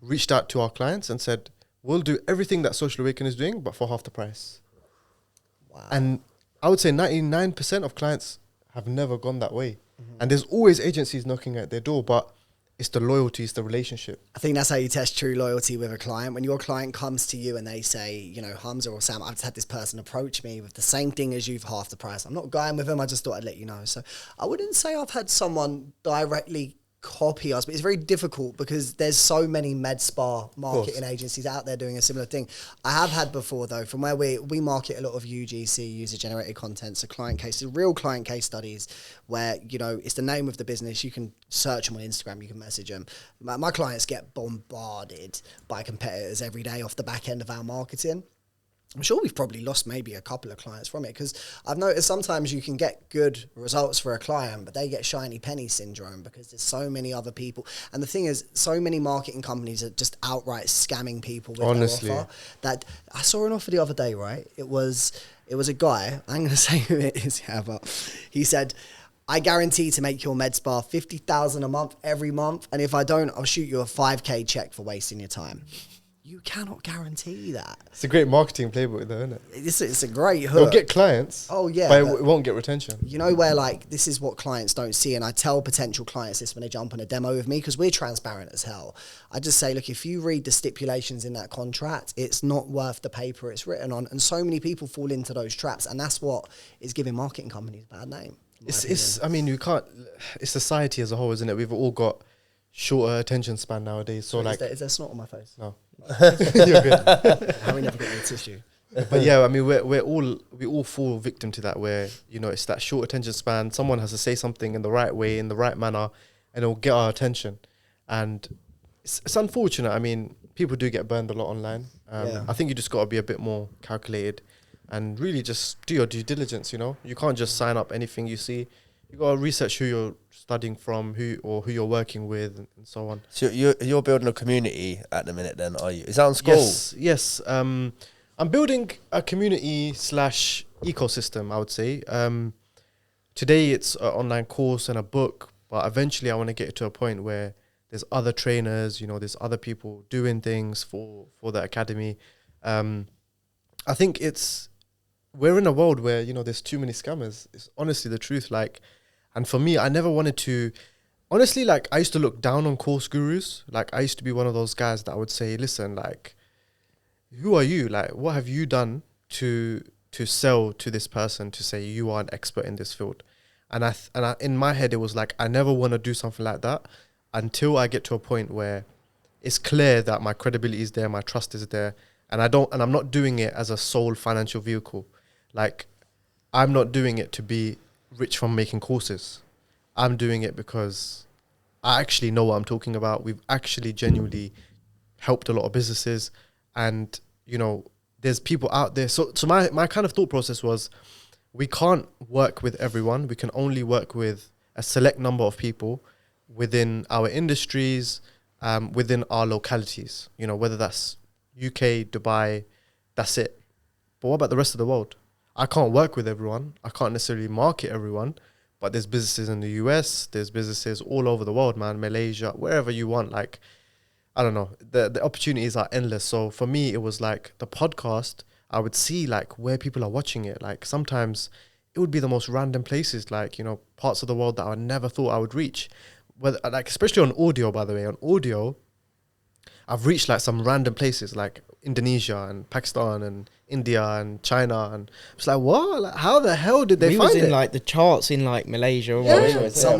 reached out to our clients and said, we'll do everything that Social Awaken is doing, but for half the price. Wow. And I would say 99% of clients have never gone that way. And there's always agencies knocking at their door, but it's the loyalty, it's the relationship. I think that's how you test true loyalty with a client. When your client comes to you and they say, you know, Humza or Sam, I've just had this person approach me with the same thing as you for half the price. I'm not going with them. I just thought I'd let you know. So I wouldn't say I've had someone directly copy us, but it's very difficult because there's so many med spa marketing agencies out there doing a similar thing. I have had before though, from where we market a lot of UGC, user generated content, so client cases, real client case studies where, you know, it's the name of the business. You can search them on Instagram, you can message them. My clients get bombarded by competitors every day off the back end of our marketing. I'm sure we've probably lost maybe a couple of clients from it because I've noticed sometimes you can get good results for a client, but they get shiny penny syndrome because there's so many other people. And the thing is, so many marketing companies are just outright scamming people with their offer. That I saw an offer the other day, right? It was a guy, I'm going to say who it is, yeah, but he said, I guarantee to make your med spa 50,000 a month every month. And if I don't, I'll shoot you a 5K check for wasting your time. You cannot guarantee that. It's a great marketing playbook though, isn't it? It's a great hook. They'll get clients. Oh, yeah. But it won't get retention. You know where, like, this is what clients don't see, and I tell potential clients this when they jump on a demo with me, because we're transparent as hell. I just say, look, if you read the stipulations in that contract, it's not worth the paper it's written on. And so many people fall into those traps, and that's what is giving marketing companies a bad name. I mean, you can't, it's society as a whole, isn't it? We've all got shorter attention span nowadays. So like, is there snot on my face? No. You're good. How we never got any tissue. But yeah, I mean, we all fall victim to that, where, you know, it's that short attention span. Someone has to say something in the right way, in the right manner, and it'll get our attention. And it's unfortunate. I mean, people do get burned a lot online. I think you just got to be a bit more calculated and really just do your due diligence, you know? You can't just sign up anything you see. You got to research who you're studying from, who you're working with, and so on. So you're building a community at the minute then, are you? Is that on school? Yes. I'm building a community / ecosystem, I would say. Today it's an online course and a book, but eventually I want to get to a point where there's other trainers, you know, there's other people doing things for the academy. I think we're in a world where, you know, there's too many scammers. It's honestly the truth. Like, and for me, I never wanted to, honestly, like, I used to look down on course gurus. Like, I used to be one of those guys that would say, listen, like, who are you? Like, what have you done to sell to this person to say you are an expert in this field? And I in my head, it was like, I never want to do something like that until I get to a point where it's clear that my credibility is there, my trust is there, and I'm not doing it as a sole financial vehicle. Like, I'm not doing it to be rich from making courses. I'm doing it because I actually know what I'm talking about. We've actually genuinely helped a lot of businesses, and there's people out there. So my kind of thought process was, we can't work with everyone. We can only work with a select number of people within our industries, within our localities. Whether that's UK, Dubai, that's it. But what about the rest of the world? I can't work with everyone. I can't necessarily market everyone. But there's businesses in the US, there's businesses all over the world, man, Malaysia, wherever you want. Like, I don't know, the opportunities are endless. So for me, it was like the podcast, I would see like where people are watching it. Like sometimes it would be the most random places, like, parts of the world that I never thought I would reach. Whether, like, especially on audio, by the way, on audio, I've reached like some random places like Indonesia and Pakistan and India and China, and it's like, what? Like, how the hell did they find it? We was in like the charts in like Malaysia,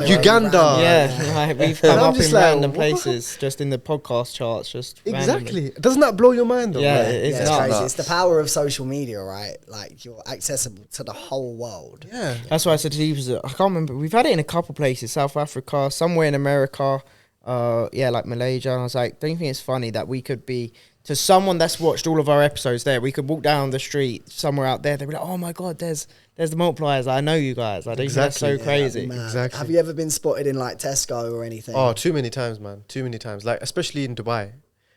Uganda. Yeah, like, we've come up in random places, just in the podcast charts, just exactly. randomly. Doesn't that blow your mind though? Yeah, right? it's It's crazy. nuts. It's the power of social media, right? Like, you're accessible to the whole world. Yeah. That's why I said to you, I can't remember. We've had it in a couple places, South Africa, somewhere in America, like Malaysia. And I was like, don't you think it's funny that we could be, to someone that's watched all of our episodes there, we could walk down the street somewhere out there, they'd be like, oh my God, there's the multipliers. I know you guys. I think that's so crazy. Man. Exactly. Have you ever been spotted in like Tesco or anything? Oh, too many times, man. Too many times. Like, especially in Dubai.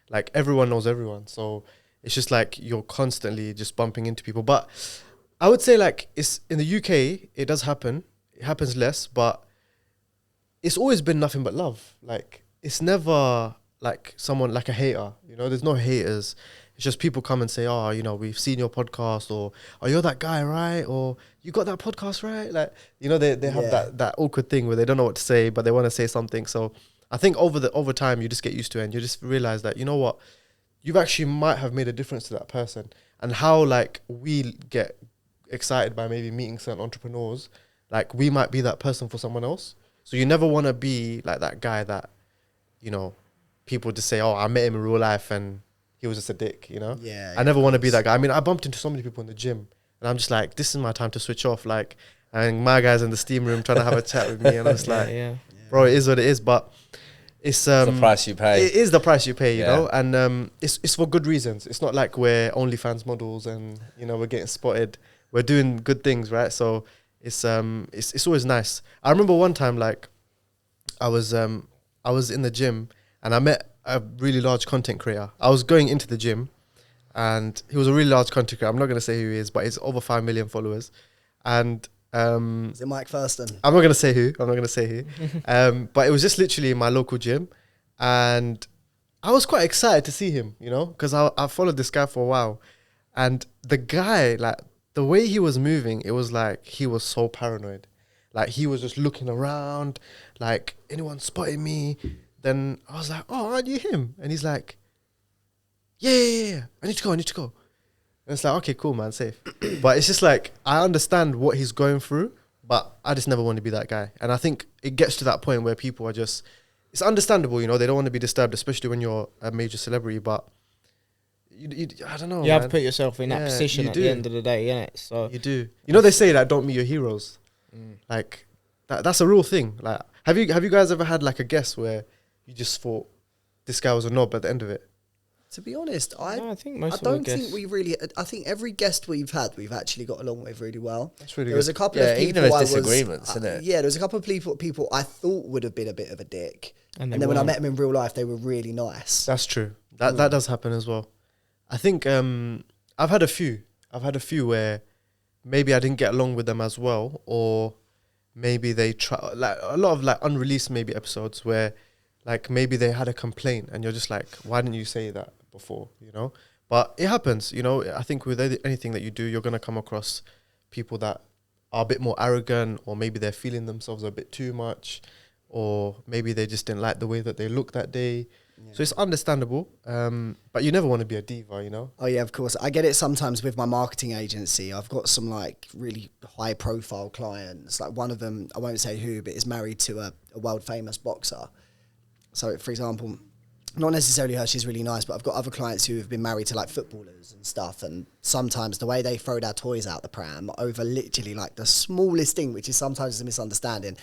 Like, everyone knows everyone. So it's just like you're constantly just bumping into people. But I would say, like, it's in the UK, it does happen. It happens less, but it's always been nothing but love. Like, it's never like someone, like a hater. There's no haters. It's just people come and say, oh, we've seen your podcast, or, oh, you're that guy, right? Or, you got that podcast, right? Like, they have that awkward thing where they don't know what to say, but they want to say something. So I think over time, you just get used to it, and you just realize that, you know what, you've actually might have made a difference to that person. And how, like, we get excited by maybe meeting certain entrepreneurs, like, we might be that person for someone else. So you never want to be like that guy that, people just say, oh, I met him in real life and he was just a dick, Yeah. I never want to be that guy. I mean, I bumped into so many people in the gym, and I'm just like, this is my time to switch off. Like, and my guy's in the steam room trying to have a chat with me, and I'm just like, bro, it is what it is. But it's the price you pay. It is the price you pay, you know, and it's for good reasons. It's not like we're OnlyFans models and we're getting spotted. We're doing good things, right? So it's always nice. I remember one time, like, I was in the gym, and I met a really large content creator. I was going into the gym, and he was a really large content creator. I'm not going to say who he is, but he's over 5 million followers. And is it Mike Thurston? I'm not going to say who. But it was just literally in my local gym, and I was quite excited to see him, because I followed this guy for a while, and the guy, like, the way he was moving, it was like he was so paranoid. Like, he was just looking around, like, anyone spotted me? Then I was like, oh, aren't you him? And he's like, yeah. I need to go. And it's like, okay, cool, man, safe. But it's just like, I understand what he's going through, but I just never want to be that guy. And I think it gets to that point where people are just, it's understandable, they don't want to be disturbed, especially when you're a major celebrity, but you I don't know. You have to put yourself in that position at the end of the day, innit? So you do. They say that don't meet your heroes. Like, that's a real thing. Like, have you guys ever had like a guess where you just thought this guy was a knob at the end of it? To be honest, I don't think we really. I think every guest we've had, we've actually got along with really well. That's really There good. was a couple of people. even if there's disagreements, isn't it? Yeah, there was a couple of people I thought would have been a bit of a dick, And then when I met them in real life, they were really nice. That's true. That does happen as well. I think I've had a few where maybe I didn't get along with them as well, or maybe they try, like, a lot of like unreleased maybe episodes where, like, maybe they had a complaint and you're just like, why didn't you say that before, But it happens, I think with anything that you do, you're going to come across people that are a bit more arrogant, or maybe they're feeling themselves a bit too much, or maybe they just didn't like the way that they looked that day. Yeah. So it's understandable, but you never want to be a diva, Oh yeah, of course. I get it sometimes with my marketing agency. I've got some like really high profile clients. Like, one of them, I won't say who, but is married to a world famous boxer. So, for example, not necessarily her, she's really nice, but I've got other clients who have been married to like footballers and stuff, and sometimes the way they throw their toys out the pram over literally like the smallest thing, which is sometimes a misunderstanding,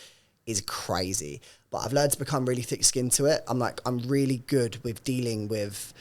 is crazy. But I've learned to become really thick-skinned to it. I'm really good with dealing with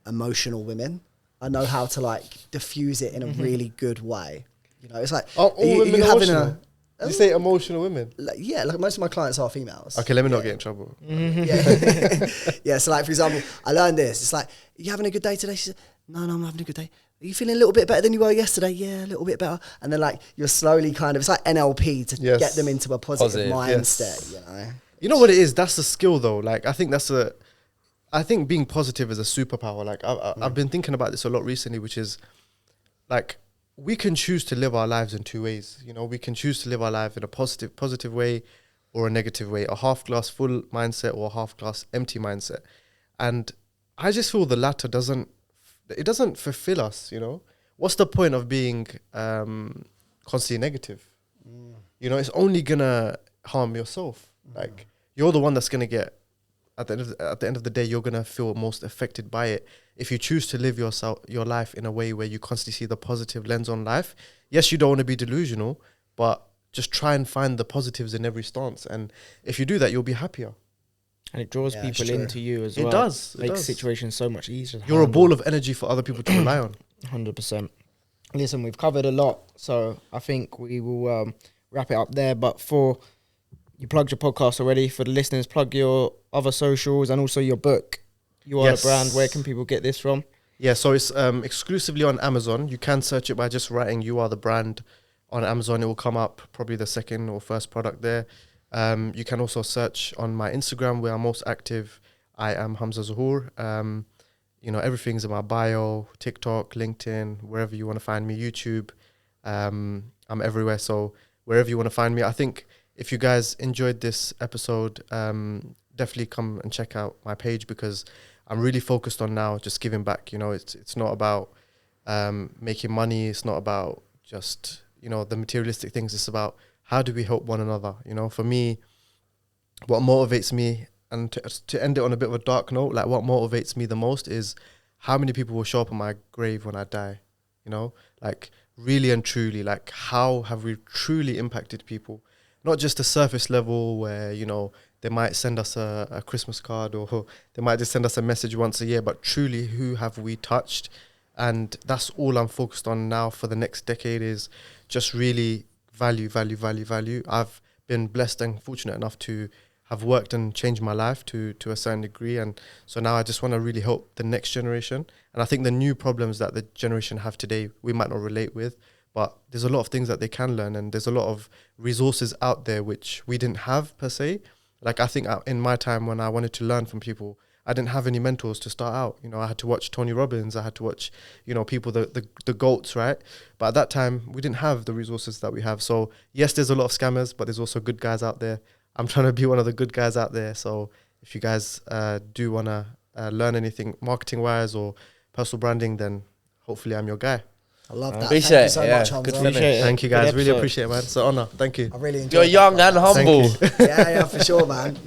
emotional women. I know how to like diffuse it in a really good way. You know, it's like, all women emotional? You say emotional women? Yeah, like most of my clients are females. Okay, let me not get in trouble. Yeah. Yeah, so like, for example, I learned this. It's like, are you having a good day today? She said, no, I'm having a good day. Are you feeling a little bit better than you were yesterday? Yeah, a little bit better. And then like, you're slowly kind of, it's like NLP to get them into a positive mindset, you know? You know what it is? That's a skill though. Like, I think being positive is a superpower. Like, I've been thinking about this a lot recently, which is like, we can choose to live our lives in two ways. You know, we can choose to live our life in a positive way or a negative way, a half glass full mindset or a half glass empty mindset. And I just feel the latter doesn't fulfill us, you know? What's the point of being constantly negative? You know, it's only gonna harm yourself. Like, you're the one that's gonna get, at the end of the day, you're gonna feel most affected by it. If you choose to live your life in a way where you constantly see the positive lens on life, yes, you don't want to be delusional, but just try and find the positives in every stance. And if you do that, you'll be happier. And it draws people into you as well. It does. Makes situations so much easier. You're a ball of energy for other people to rely on. 100%. Listen, we've covered a lot, so I think we will wrap it up there. But you plugged your podcast already. For the listeners, plug your other socials and also your book. You Are the Brand. Where can people get this from? Yeah, so it's exclusively on Amazon. You can search it by just writing You Are the Brand on Amazon. It will come up, probably the second or first product there. You can also search on my Instagram where I'm most active. I am Humza Zahoor. You know, everything's in my bio, TikTok, LinkedIn, wherever you want to find me, YouTube. I'm everywhere. So wherever you want to find me. I think if you guys enjoyed this episode, definitely come and check out my page, because I'm really focused on now just giving back. You know, it's not about making money. It's not about just, you know, the materialistic things. It's about how do we help one another? You know, for me, what motivates me, and to end it on a bit of a dark note, like what motivates me the most is how many people will show up in my grave when I die. You know, like really and truly, like how have we truly impacted people? Not just a surface level where, you know, they might send us a Christmas card or they might just send us a message once a year, but truly who have we touched? And that's all I'm focused on now for the next decade, is just really value. I've been blessed and fortunate enough to have worked and changed my life to a certain degree. And so now I just want to really help the next generation. And I think the new problems that the generation have today, we might not relate with, but there's a lot of things that they can learn. And there's a lot of resources out there which we didn't have per se. Like, I think in my time when I wanted to learn from people, I didn't have any mentors to start out. You know, I had to watch Tony Robbins. I had to watch, you know, people, the GOATs, right? But at that time, we didn't have the resources that we have. So, yes, there's a lot of scammers, but there's also good guys out there. I'm trying to be one of the good guys out there. So, if you guys do want to learn anything marketing-wise or personal branding, then hopefully I'm your guy. I love that. Appreciate Thank you so much, Good Humza. finish. Thank you, guys. Really appreciate it, man. It's an honor. Thank you. I really enjoyed You're young and humble. Yeah, for sure, man.